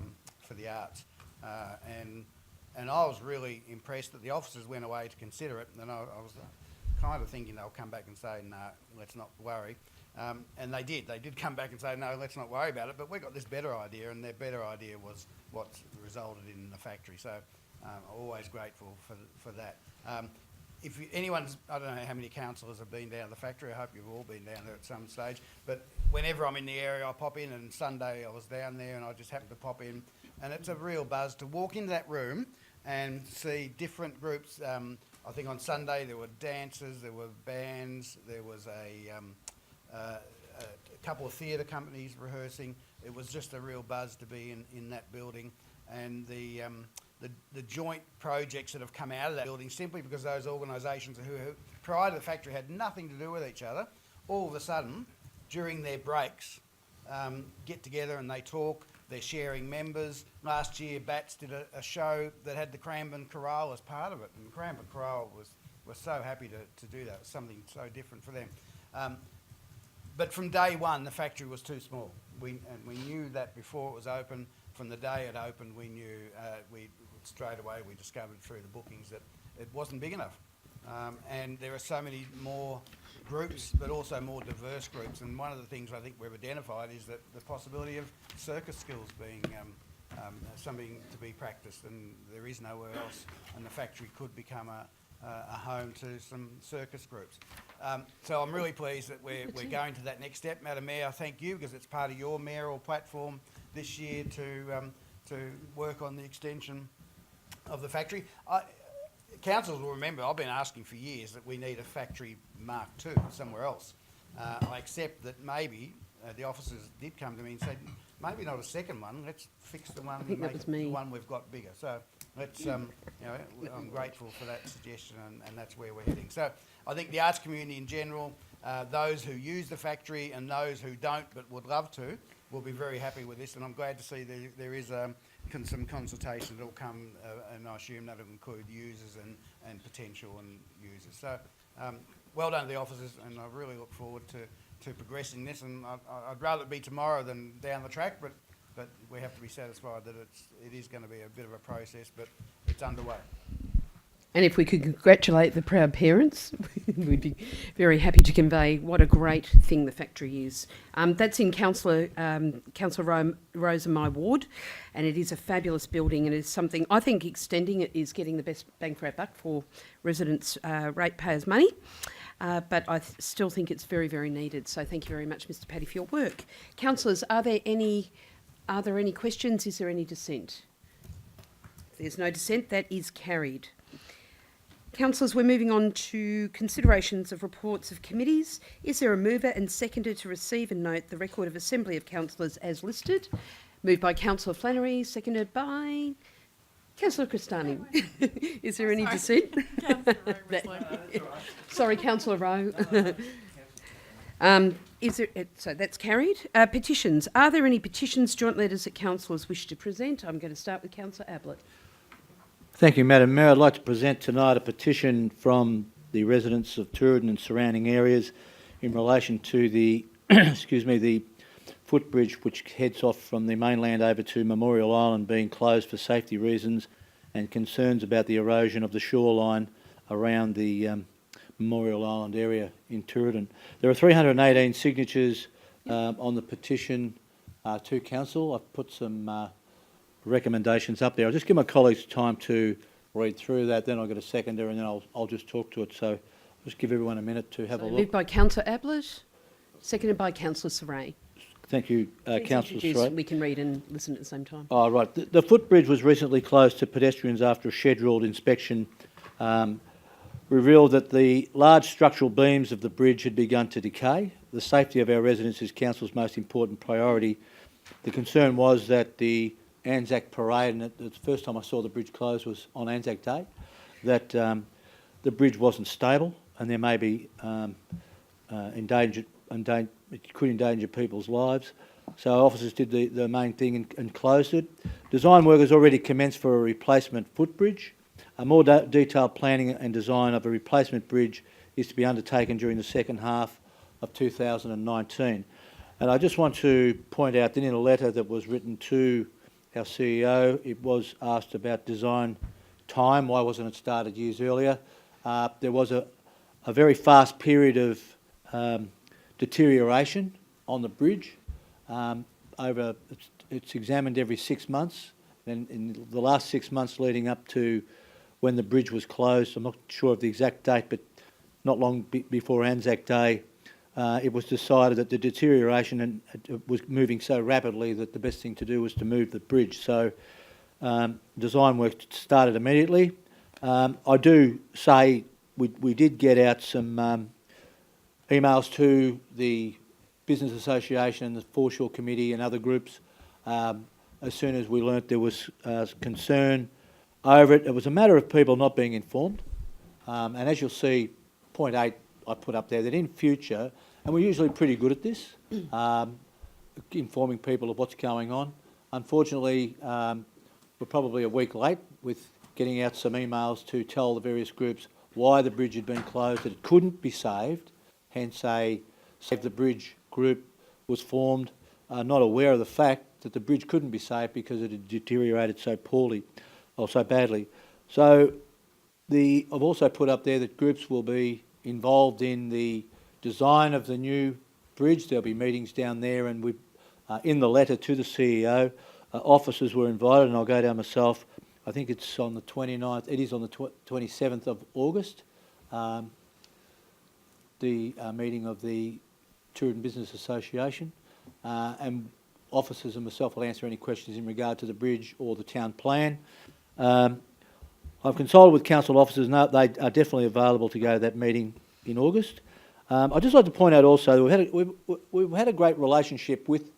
the arts. And I was really impressed that the officers went away to consider it, and I was kind of thinking they'll come back and say, no, let's not worry. And they did. They did come back and say, no, let's not worry about it, but we got this better idea, and their better idea was what resulted in the factory. So I'm always grateful for that. if anyone's, I don't know how many councillors have been down to the factory. I hope you've all been down there at some stage. But whenever I'm in the area, I pop in. And Sunday I was down there, and I just happened to pop in, and it's a real buzz to walk into that room and see different groups. I think on Sunday there were dancers, there were bands, there was a couple of theatre companies rehearsing. It was just a real buzz to be in that building, and the joint projects that have come out of that building, simply because those organisations who prior to the factory had nothing to do with each other, all of a sudden during their breaks get together and they talk. They're sharing members. Last year, Bats did a show that had the Cranbourne Chorale as part of it, and Cranbourne Chorale was so happy to do that. It was something so different for them. But from day one, the factory was too small. We knew that before it was open. From the day it opened, we knew straight away we discovered through the bookings that it wasn't big enough. And there are so many more groups, but also more diverse groups. And one of the things I think we've identified is that the possibility of circus skills being something to be practiced, and there is nowhere else, and the factory could become a home to some circus groups. So I'm really pleased that we're going to that next step. Madam Mayor, I thank you, because it's part of your mayoral platform this year to work on the extension of the factory. Councillors will remember I've been asking for years that we need a factory Mark II somewhere else. I accept that maybe the officers did come to me and said, maybe not a second one, let's fix the one and make the one we've got bigger. So let's, you know, I'm grateful for that suggestion, and that's where we're heading. So I think the arts community in general, those who use the factory and those who don't but would love to, will be very happy with this, and I'm glad to see there is some consultation that will come, and I assume that will include users and potential and users. So well done to the officers, and I really look forward to progressing this, and I'd rather it be tomorrow than down the track, but we have to be satisfied that it is going to be a bit of a process, but it's underway. And if we could congratulate the proud parents, we'd be very happy to convey what a great thing the factory is. That's in Councillor Rose and my ward, and it is a fabulous building, and it is something, I think extending it is getting the best bang for our buck for residents' ratepayers' money. But I still think it's very, very needed. So thank you very much, Mr. Paddy, for your work. Councillors, are there any questions? Is there any dissent? If there's no dissent, that is carried. Councillors, we're moving on to considerations of reports of committees. Is there a mover and seconder to receive and note the record of assembly of councillors as listed? Moved by Councillor Flannery, seconded by Councillor Cristani. Is there any dissent? Sorry, Councillor Rowe. So that's carried. Petitions. Are there any petitions, joint letters that councillors wish to present? I'm going to start with Councillor Ablett. Thank you, Madam Mayor. I'd like to present tonight a petition from the residents of Tooradin and surrounding areas in relation to the, the footbridge which heads off from the mainland over to Memorial Island being closed for safety reasons, and concerns about the erosion of the shoreline around the Memorial Island area in Tooradin. There are 318 signatures on the petition to council. I've put some recommendations up there. I'll just give my colleagues time to read through that, then I'll get a seconder, and then I'll just talk to it. So I'll just give everyone a minute to have a look. Moved by Councillor Ablett, seconded by Councillor Saray. Thank you, Councillor Saray. We can read and listen at the same time. Oh, right. The footbridge was recently closed to pedestrians after a scheduled inspection revealed that the large structural beams of the bridge had begun to decay. The safety of our residents is council's most important priority. The concern was that the Anzac Parade, and the first time I saw the bridge closed was on Anzac Day, that the bridge wasn't stable, and there may be it could endanger people's lives. So officers did the main thing and closed it. Design work has already commenced for a replacement footbridge. A more detailed planning and design of a replacement bridge is to be undertaken during the second half of 2019. And I just want to point out that in a letter that was written to our CEO, it was asked about design time. Why wasn't it started years earlier? There was a very fast period of deterioration on the bridge. It's examined every 6 months, and in the last 6 months leading up to when the bridge was closed. I'm not sure of the exact date, but not long before Anzac Day, it was decided that the deterioration was moving so rapidly that the best thing to do was to move the bridge. So design work started immediately. I do say we did get out some emails to the Business Association and the Foreshore Committee and other groups as soon as we learnt there was concern over it. It was a matter of people not being informed. And as you'll see, point 8 I put up there, that in future, and we're usually pretty good at this, informing people of what's going on. Unfortunately, we're probably a week late with getting out some emails to tell the various groups why the bridge had been closed, that it couldn't be saved, hence a Save the Bridge group was formed, not aware of the fact that the bridge couldn't be saved because it had deteriorated so poorly, or so badly. So I've also put up there that groups will be involved in the design of the new bridge. There'll be meetings down there, and in the letter to the CEO, officers were invited, and I'll go down myself. I think it's on the 29th. It is on the 27th of August, the meeting of the Tourism Business Association, and officers and myself will answer any questions in regard to the bridge or the town plan. I've consulted with council officers, and they are definitely available to go to that meeting in August. I'd just like to point out also that we've had a great relationship with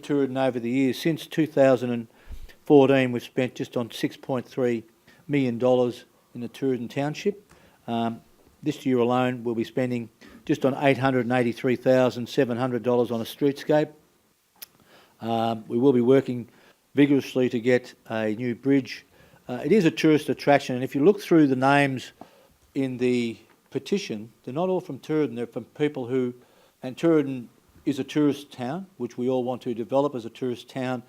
Tourism over the years. Since 2014, we've spent just on $6.3 million in the Tourism Township. This year alone, we'll be spending just on $883,700 on a streetscape. We will be working vigorously to get a new bridge. It is a tourist attraction, and if you look through the names in the petition, they're not all from Tourism, they're from people who, and Tourism is a tourist town, which we all want to develop as a tourist town.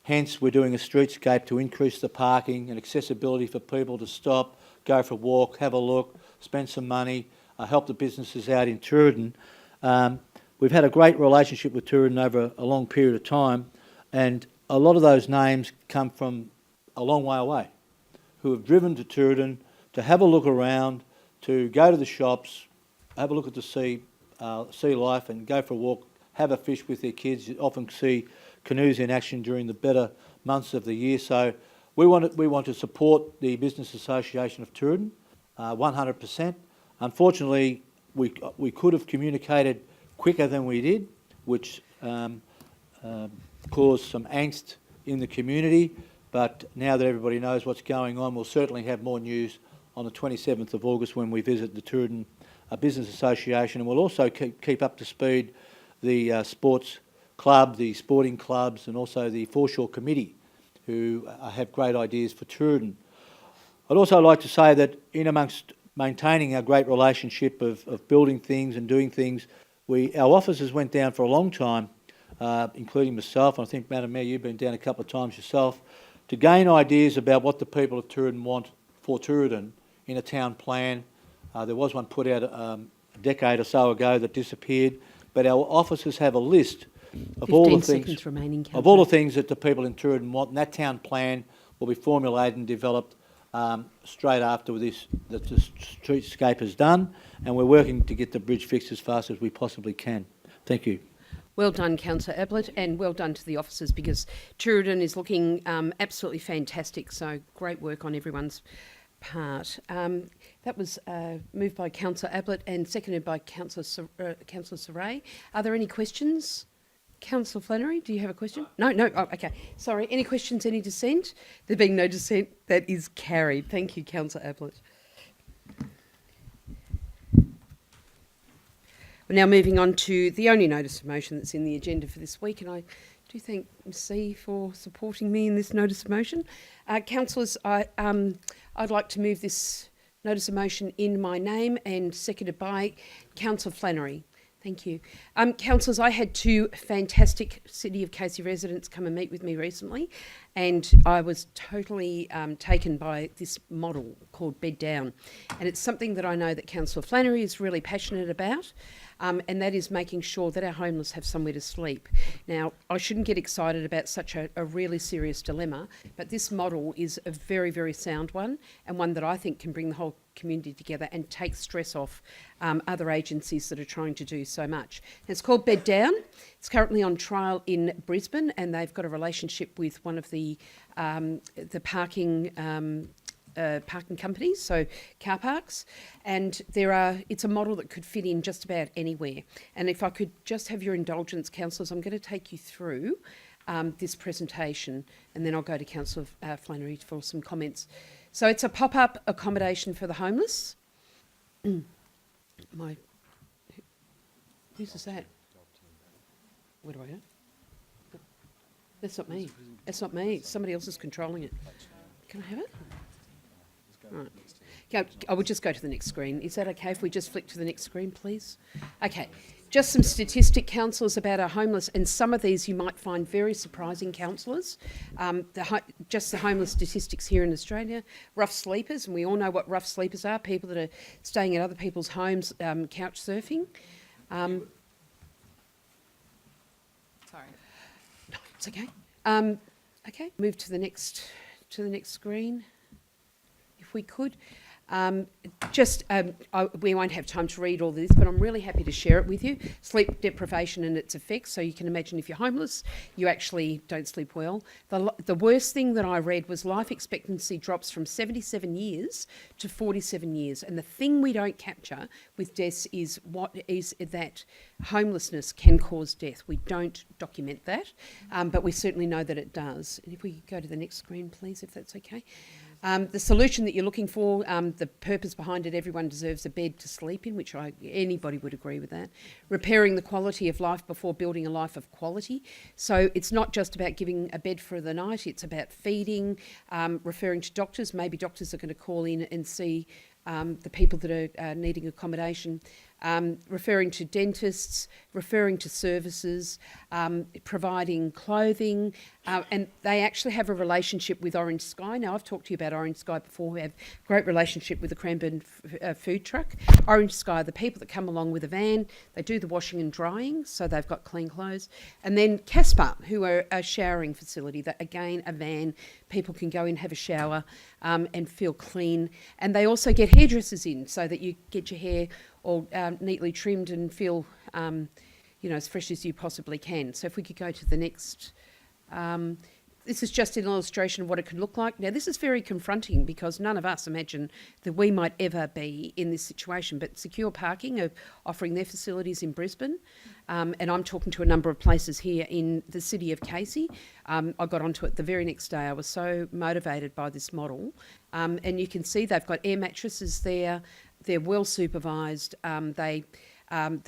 Hence, we're doing a streetscape to increase the parking and accessibility for people to stop, go for a walk, have a look, spend some money, help the businesses out in Tourism. We've had a great relationship with Tourism over a long period of time, and a lot of those names come from a long way away, who have driven to Tourism to have a look around, to go to the shops, have a look at the sea life, and go for a walk, have a fish with their kids. You often see canoes in action during the better months of the year. So we want to support the Business Association of Tourism 100%. Unfortunately, we could have communicated quicker than we did, which caused some angst in the community. But now that everybody knows what's going on, we'll certainly have more news on the 27th of August when we visit the Tourism Business Association. And we'll also keep up to speed the sports club, the sporting clubs, and also the Foreshore Committee, who have great ideas for tourism. I'd also like to say that in amongst maintaining our great relationship of building things and doing things, our officers went down for a long time, including myself, and I think, Madam Mayor, you've been down a couple of times yourself, to gain ideas about what the people of Tourism want for tourism in a town plan. There was one put out a decade or so ago that disappeared, but our officers have a list of all the things that the people in tourism want, and that town plan will be formulated and developed straight after the streetscape is done, and we're working to get the bridge fixed as fast as we possibly can. Thank you. Well done, Councillor Ablett, and well done to the officers, because Tourism is looking absolutely fantastic, so great work on everyone's part. That was moved by Councillor Ablett and seconded by Councillor Saray. Are there any questions? Councillor Flannery, do you have a question? No. Oh, okay. Sorry. Any questions? Any dissent? There being no dissent, that is carried. Thank you, Councillor Ablett. We're now moving on to the only notice of motion that's in the agenda for this week, and I do thank Ms C for supporting me in this notice of motion. Councillors, I'd like to move this notice of motion in my name and seconded by Councillor Flannery. Thank you. Councillors, I had two fantastic City of Casey residents come and meet with me recently, And I was totally taken by this model called Bed Down. And it's something that I know that Councillor Flannery is really passionate about, and that is making sure that our homeless have somewhere to sleep. Now, I shouldn't get excited about such a really serious dilemma, but this model is a very, very sound one, and one that I think can bring the whole community together and take stress off other agencies that are trying to do so much. It's called Bed Down. It's currently on trial in Brisbane, and they've got a relationship with one of the parking companies, so car parks, and it's a model that could fit in just about anywhere. And if I could just have your indulgence, councillors, I'm going to take you through this presentation, and then I'll go to Councillor Flannery for some comments. So it's a pop-up accommodation for the homeless. Whose is that? Where do I go? That's not me. That's not me. Somebody else is controlling it. Can I have it? Right. Yeah, I would just go to the next screen. Is that okay if we just flick to the next screen, please? Okay. Just some statistic, councillors, about our homeless, and some of these you might find very surprising, councillors. Just the homeless statistics here in Australia. Rough sleepers, and we all know what rough sleepers are, people that are staying at other people's homes, couch surfing. Sorry. No, it's okay. Okay, move to the next screen, if we could. We won't have time to read all this, but I'm really happy to share it with you. Sleep deprivation and its effects. So you can imagine if you're homeless, you actually don't sleep well. The worst thing that I read was life expectancy drops from 77 years to 47 years. And the thing we don't capture with deaths is that homelessness can cause death. We don't document that, but we certainly know that it does. And if we go to the next screen, please, if that's okay. The solution that you're looking for, the purpose behind it, everyone deserves a bed to sleep in, which anybody would agree with that. Repairing the quality of life before building a life of quality. So it's not just about giving a bed for the night, it's about feeding, referring to doctors. Maybe doctors are going to call in and see the people that are needing accommodation. Referring to dentists, referring to services, providing clothing, and they actually have a relationship with Orange Sky. Now, I've talked to you about Orange Sky before. We have a great relationship with the Cranbourne food truck. Orange Sky, the people that come along with a van, they do the washing and drying, so they've got clean clothes. And then Casper, who are a showering facility, that again, a van, people can go in, have a shower, and feel clean. And they also get hairdressers in, so that you get your hair all neatly trimmed and feel, as fresh as you possibly can. So if we could go to the next, this is just an illustration of what it can look like. Now, this is very confronting because none of us imagine that we might ever be in this situation, but Secure Parking are offering their facilities in Brisbane, and I'm talking to a number of places here in the city of Casey. I got onto it the very next day. I was so motivated by this model, and you can see they've got air mattresses there. They're well supervised. They're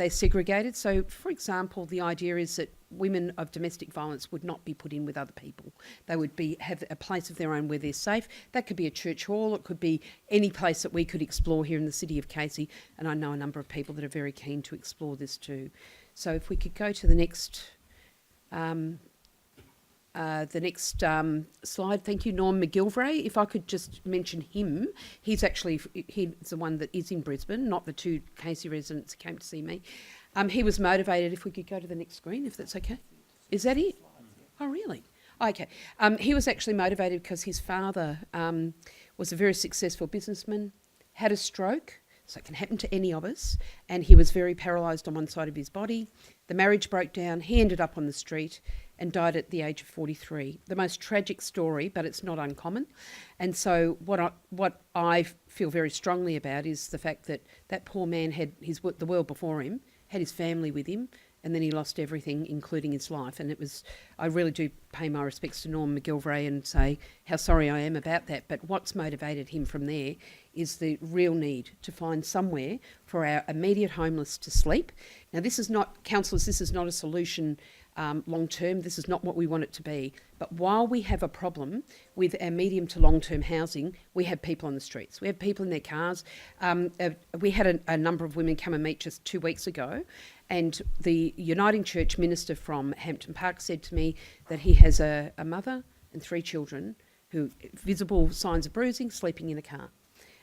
segregated. So, for example, the idea is that women of domestic violence would not be put in with other people. They would have a place of their own where they're safe. That could be a church hall. It could be any place that we could explore here in the city of Casey. And I know a number of people that are very keen to explore this too. So, if we could go to the next. Slide. Thank you, Norm McGilvray. If I could just mention him, he's the one that is in Brisbane, not the two Casey residents who came to see me. He was motivated. If we could go to the next screen, if that's okay. Is that it? Oh, really? Okay. He was actually motivated because his father was a very successful businessman, had a stroke, so it can happen to any of us, and he was very paralysed on one side of his body. The marriage broke down. He ended up on the street and died at the age of 43. The most tragic story, but it's not uncommon. And so what I feel very strongly about is the fact that that poor man had the world before him, had his family with him, and then he lost everything, including his life. And I really do pay my respects to Norm McGilvray and say how sorry I am about that. But what's motivated him from there is the real need to find somewhere for our immediate homeless to sleep. Now, councillors, this is not a solution long term. This is not what we want it to be. But while we have a problem with our medium to long term housing, we have people on the streets. We have people in their cars. We had a number of women come and meet just 2 weeks ago, and the Uniting Church minister from Hampton Park said to me that he has a mother, and 3 children who visible signs of bruising, sleeping in a car.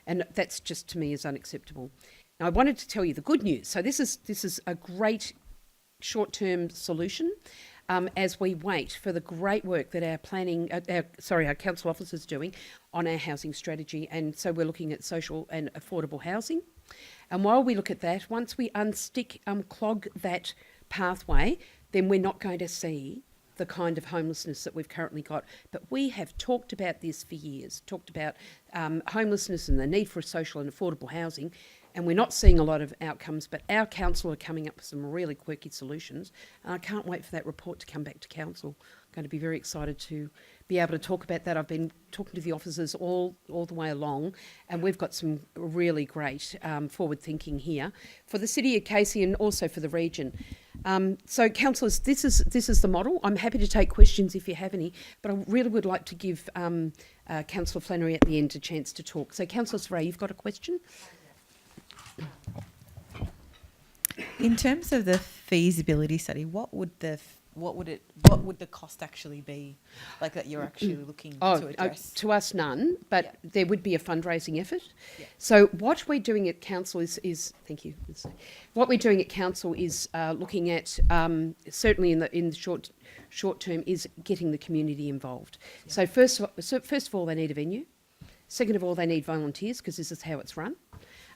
And that's just, to me, is unacceptable. Now, I wanted to tell you the good news. So this is a great short-term solution as we wait for the great work that our council officers are doing on our housing strategy. And so we're looking at social and affordable housing. And while we look at that, once we clog that pathway, then we're not going to see the kind of homelessness that we've currently got. But we have talked about this for years, talked about homelessness and the need for social and affordable housing, and we're not seeing a lot of outcomes, but our council are coming up with some really quirky solutions, and I can't wait for that report to come back to council. I'm going to be very excited to be able to talk about that. I've been talking to the officers all the way along, and we've got some really great forward thinking here for the City of Casey and also for the region. So councillors, this is the model. I'm happy to take questions if you have any, but I really would like to give Councillor Flannery at the end a chance to talk. So Councillor Saray, you've got a question? In terms of the feasibility study, what would the cost actually be, like that you're actually looking to address? To us, none, but there would be a fundraising effort. Yeah. So what we're doing at council is thank you. What we're doing at council is looking at certainly in the short term is getting the community involved. Yeah. So first of all, they need a venue. Second of all, they need volunteers because this is how it's run.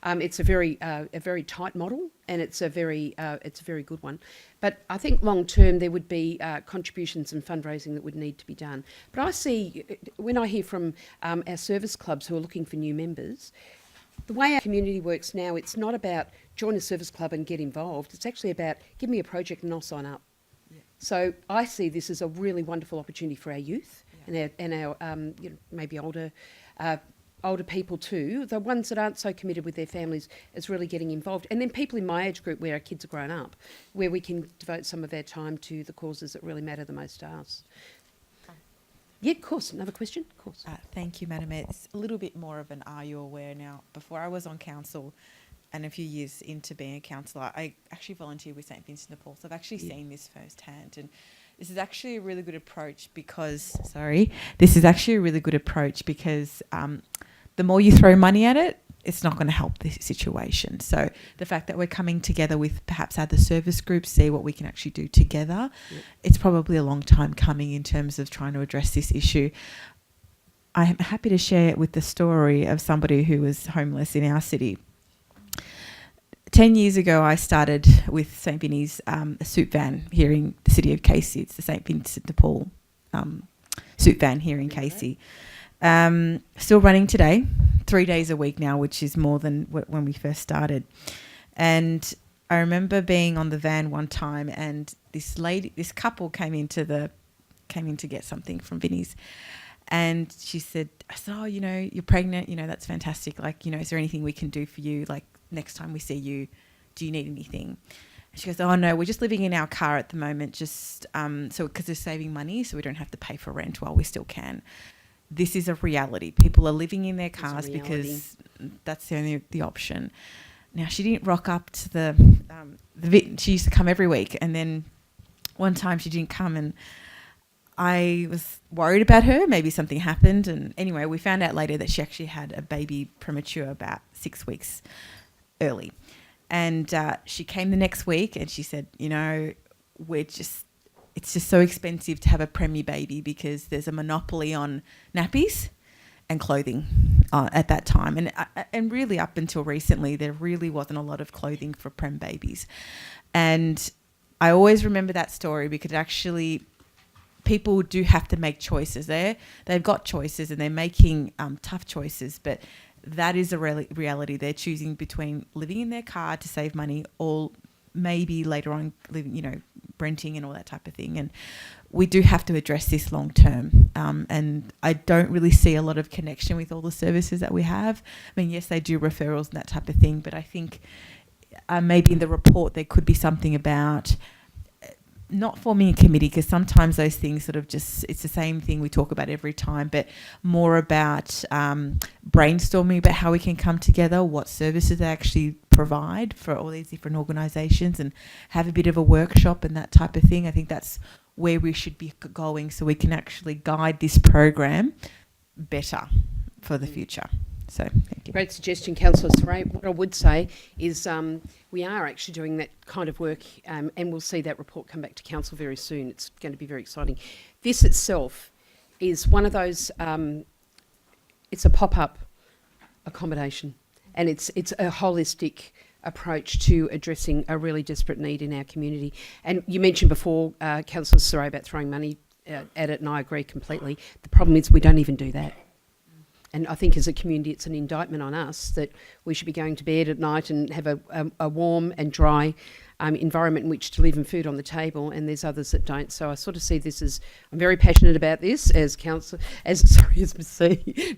It's a very tight model, and it's a very good one. But I think long term there would be contributions and fundraising that would need to be done. But I see when I hear from our service clubs who are looking for new members, the way our community works now, it's not about join a service club and get involved. It's actually about give me a project and I'll sign up. Yeah. So I see this as a really wonderful opportunity for our youth and our maybe older people too, the ones that aren't so committed with their families, as really getting involved. And then people in my age group where our kids are grown up, where we can devote some of our time to the causes that really matter the most to us. Yeah, of course. Another question? Of course. Thank you, Madam Mayor. It's a little bit more of an are you aware now. Before I was on council and a few years into being a councillor, I actually volunteered with St Vincent de Paul. So I've actually seen this firsthand. And this is actually a really good approach because, the more you throw money at it, it's not going to help the situation. So the fact that we're coming together with perhaps other service groups, see what we can actually do together, it's probably a long time coming in terms of trying to address this issue. I am happy to share with the story of somebody who was homeless in our city. 10 years ago, I started with St Vinny's a soup van here in the City of Casey. It's the St Vincent de Paul soup van here in Casey. Still running today, 3 days a week now, which is more than when we first started. And I remember being on the van one time, and this couple came in to get something from Vinny's, and I said, oh, you're pregnant, that's fantastic. Like, is there anything we can do for you? Like, next time we see you, do you need anything? And she goes, oh no, we're just living in our car at the moment, just because we're saving money, so we don't have to pay for rent while we still can. This is a reality. People are living in their cars because that's the option. Now, she didn't rock up to she used to come every week, and then one time she didn't come, and I was worried about her. Maybe something happened, and anyway, we found out later that she actually had a baby premature about 6 weeks early. And she came the next week, and she said, it's just so expensive to have a preemie baby because there's a monopoly on nappies and clothing at that time. And really up until recently, there really wasn't a lot of clothing for prem babies. And I always remember that story because actually people do have to make choices there. They've got choices and they're making tough choices, but that is a reality. They're choosing between living in their car to save money or maybe later on living, renting and all that type of thing. And we do have to address this long term. And I don't really see a lot of connection with all the services that we have. I mean, yes, they do referrals and that type of thing, but I think maybe in the report there could be something about not forming a committee, because sometimes those things sort of just, it's the same thing we talk about every time, but more about brainstorming about how we can come together, what services they actually provide for all these different organisations, and have a bit of a workshop and that type of thing. I think that's where we should be going so we can actually guide this program better for the future. So, thank you. Great suggestion, Councillor Saray. What I would say is we are actually doing that kind of work, and we'll see that report come back to Council very soon. It's going to be very exciting. This itself is one of those, it's a pop-up accommodation, and it's a holistic approach to addressing a really desperate need in our community. And you mentioned before, Councillor Saray, about throwing money at it, and I agree completely. The problem is we don't even do that. And I think as a community, it's an indictment on us that we should be going to bed at night and have a warm and dry environment in which to live and food on the table, and there's others that don't. So I sort of see this as, I'm very passionate about this as as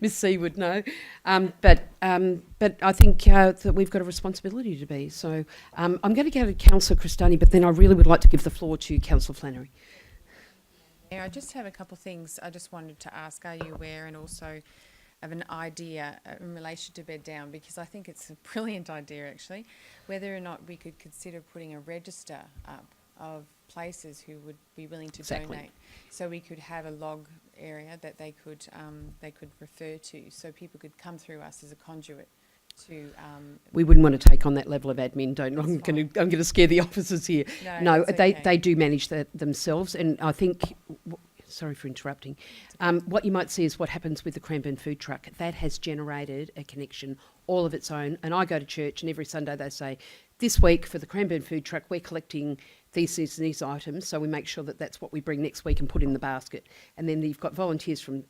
Miss C would know, but I think that we've got a responsibility to be. So I'm going to go to Councillor Cristani, but then I really would like to give the floor to Councillor Flannery. Yeah, I just have a couple of things I just wanted to ask. Are you aware, and also of an idea in relation to bed down, because I think it's a brilliant idea actually, whether or not we could consider putting a register up of places who would be willing to donate, so we could have a log area that they could refer to, so people could come through us as a conduit to. We wouldn't want to take on that level of admin. I'm going to scare the officers here. No, they do manage that themselves, and I think. Sorry for interrupting. What you might see is what happens with the Cranbourne food truck. That has generated a connection all of its own. And I go to church, and every Sunday they say, this week for the Cranbourne food truck, we're collecting these items. So we make sure that that's what we bring next week and put in the basket. And then you've got volunteers from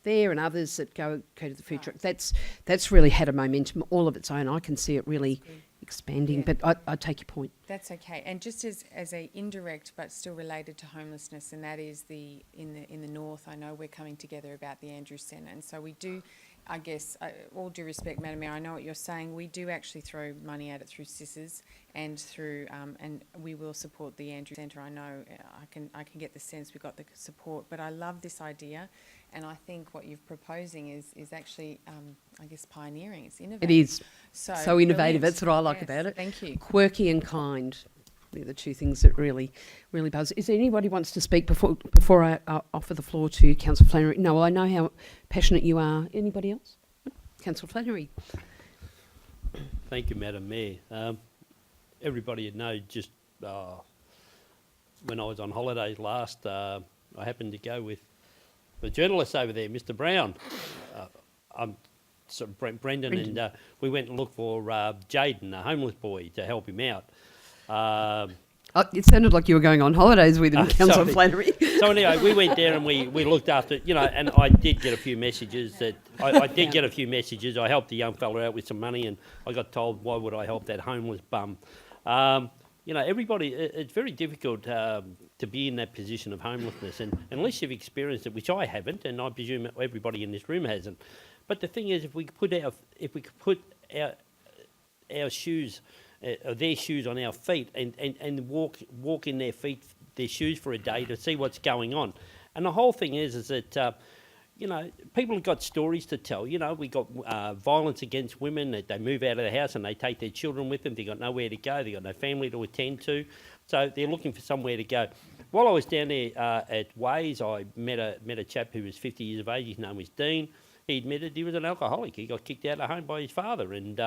there and others that go to the food truck. That's really had a momentum all of its own. I can see it really expanding, but I take your point. That's okay. And just as a indirect but still related to homelessness, and that is in the north, I know we're coming together about the Andrews Centre, and so we do, I guess, all due respect, Madam Mayor, I know what you're saying. We do actually throw money at it through CISs and through, and we will support the Andrews Centre. I know I can get the sense we've got the support, but I love this idea. And I think what you're proposing is actually, I guess, pioneering. It's innovative. It is. So innovative. Brilliant. That's what I like about it. Thank you. Quirky and kind. They're the two things that really buzz. Is there anybody wants to speak before I offer the floor to Councillor Flannery? No, well, I know how passionate you are. Anybody else? Councillor Flannery. Thank you, Madam Mayor. Everybody would know just when I was on holidays last, I happened to go with the journalist over there, Mr. Brown. Brendan, and we went and looked for Jaden, a homeless boy, to help him out. It sounded like you were going on holidays with him, Councillor Flannery. So anyway, we went there and we looked after, and I did get a few messages that, I helped the young fella out with some money, and I got told, why would I help that homeless bum? Everybody, it's very difficult to be in that position of homelessness, and unless you've experienced it, which I haven't, and I presume everybody in this room hasn't. But the thing is, if we could put our shoes, their shoes on our feet, and walk in their shoes for a day to see what's going on, and the whole thing is that. People have got stories to tell. We got violence against women, that they move out of the house and they take their children with them. They've got nowhere to go. They've got no family to attend to. So they're looking for somewhere to go. While I was down there at Ways, I met a chap who was 50 years of age. His name was Dean. He admitted he was an alcoholic. He got kicked out of home by his father, and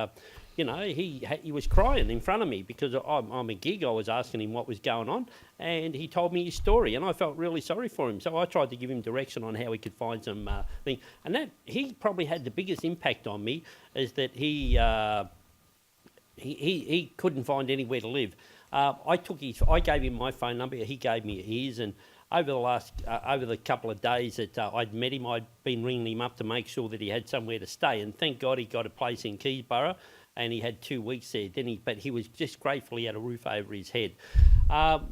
he was crying in front of me because I'm a gig. I was asking him what was going on, and he told me his story, and I felt really sorry for him. So I tried to give him direction on how he could find some thing, and that he probably had the biggest impact on me is that he couldn't find anywhere to live. I gave him my phone number. He gave me his, and over the couple of days that I'd met him, I'd been ringing him up to make sure that he had somewhere to stay. And thank God he got a place in Keysborough, and he had 2 weeks there. But he was just grateful he had a roof over his head.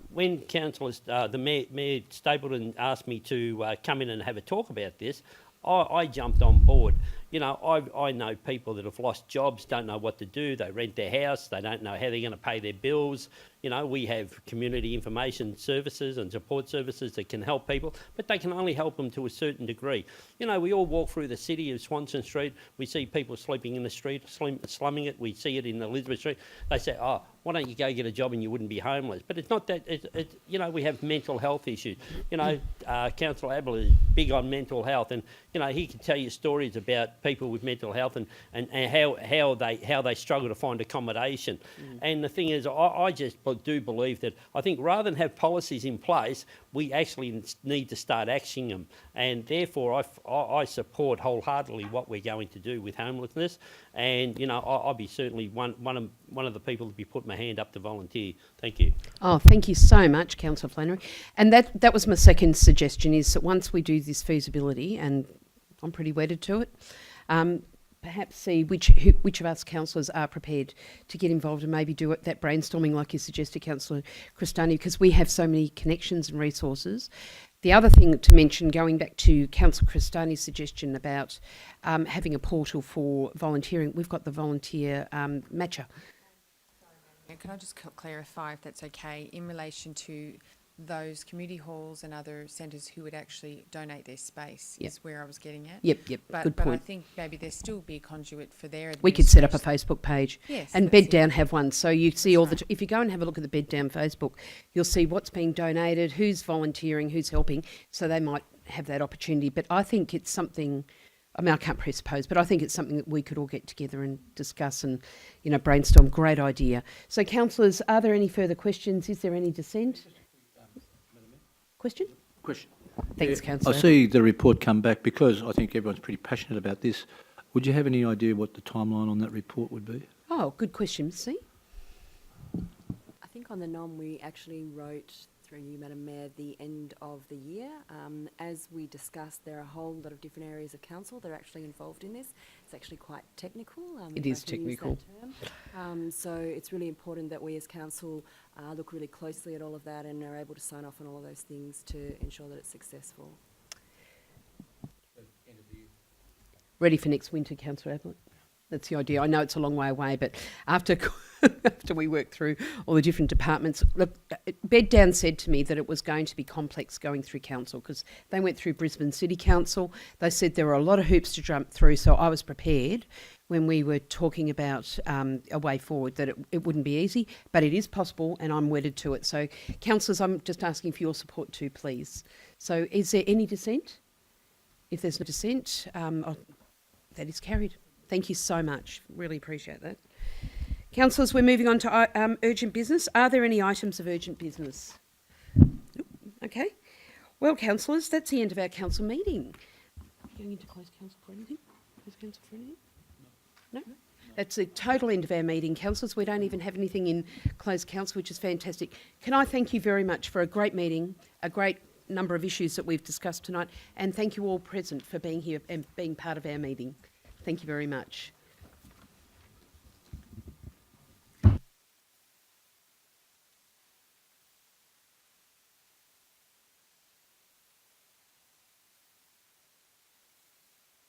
When the Mayor Stapleton asked me to come in and have a talk about this, I jumped on board. I know people that have lost jobs, don't know what to do. They rent their house, they don't know how they're going to pay their bills. We have community information services and support services that can help people, but they can only help them to a certain degree. We all walk through the city of Swanston Street. We see people sleeping in the street, slumming it. We see it in Elizabeth Street. They say, oh, why don't you go get a job and you wouldn't be homeless? But it's not that. We have mental health issues. Councillor Abel is big on mental health, and he can tell you stories about people with mental health and how they struggle to find accommodation. And the thing is, I just do believe that I think rather than have policies in place, we actually need to start actioning them. And therefore, I support wholeheartedly what we're going to do with homelessness. And I'll be certainly one of the people to be putting my hand up to volunteer. Thank you. Oh, thank you so much, Councillor Flannery. And that was my second suggestion, is that once we do this feasibility, and I'm pretty wedded to it, perhaps see which of us councillors are prepared to get involved and maybe do that brainstorming like you suggested, Councillor Cristani, because we have so many connections and resources. The other thing to mention, going back to Councillor Cristani's suggestion about having a portal for volunteering, we've got the volunteer matcher. Can I just clarify, if that's okay, in relation to those community halls and other centres who would actually donate their space, Yep. is where I was getting at. Yep, But, good but point. I think maybe there still be a conduit for their We could set up a administration. Facebook page. Yes, and that's Bed it. Down have one. So you see That's all right. if you go and have a look at the Bed Down Facebook, you'll see what's being donated, who's volunteering, who's helping. So they might have that opportunity. But I think it's something, I can't presuppose, but I think it's something that we could all get together and discuss and, brainstorm. Great idea. So councillors, are there any further questions? Is there any dissent? Question? Thanks, Yeah, Councillor. I see the report come back because I think everyone's pretty passionate about this. Would you have any idea what the timeline on that report would be? Oh, good question, Ms. C. I think on the NOM we actually wrote, through you, Madam Mayor, the end of the year. As we discussed, there are a whole lot of different areas of council that are actually involved in this. It's actually quite technical. It if is I can use that technical. term. So it's really important that we as council look really closely at all of that and are able to sign off on all of those things to ensure that it's successful. Ready for next winter, Councillor Ablett? That's the idea. I know it's a long way away, but after after we work through all the different departments, look, Bed Down said to me that it was going to be complex going through council because they went through Brisbane City Council. They said there were a lot of hoops to jump through, so I was prepared when we were talking about a way forward that it wouldn't be easy, but it is possible and I'm wedded to it. So, councillors, I'm just asking for your support too, please. So is there any dissent? If there's no dissent, that is carried. Thank you so much. Really appreciate that. Councillors, we're moving on to urgent business. Are there any items of urgent business? Nope. Okay. Well, councillors, that's the end of our council meeting. Going into closed council for anything? Closed council for anything? No? That's the total end of our meeting, councillors. We don't even have anything in closed council, which is fantastic. Can I thank you very much for a great meeting, a great number of issues that we've discussed tonight, and thank you all present for being here and being part of our meeting. Thank you very much.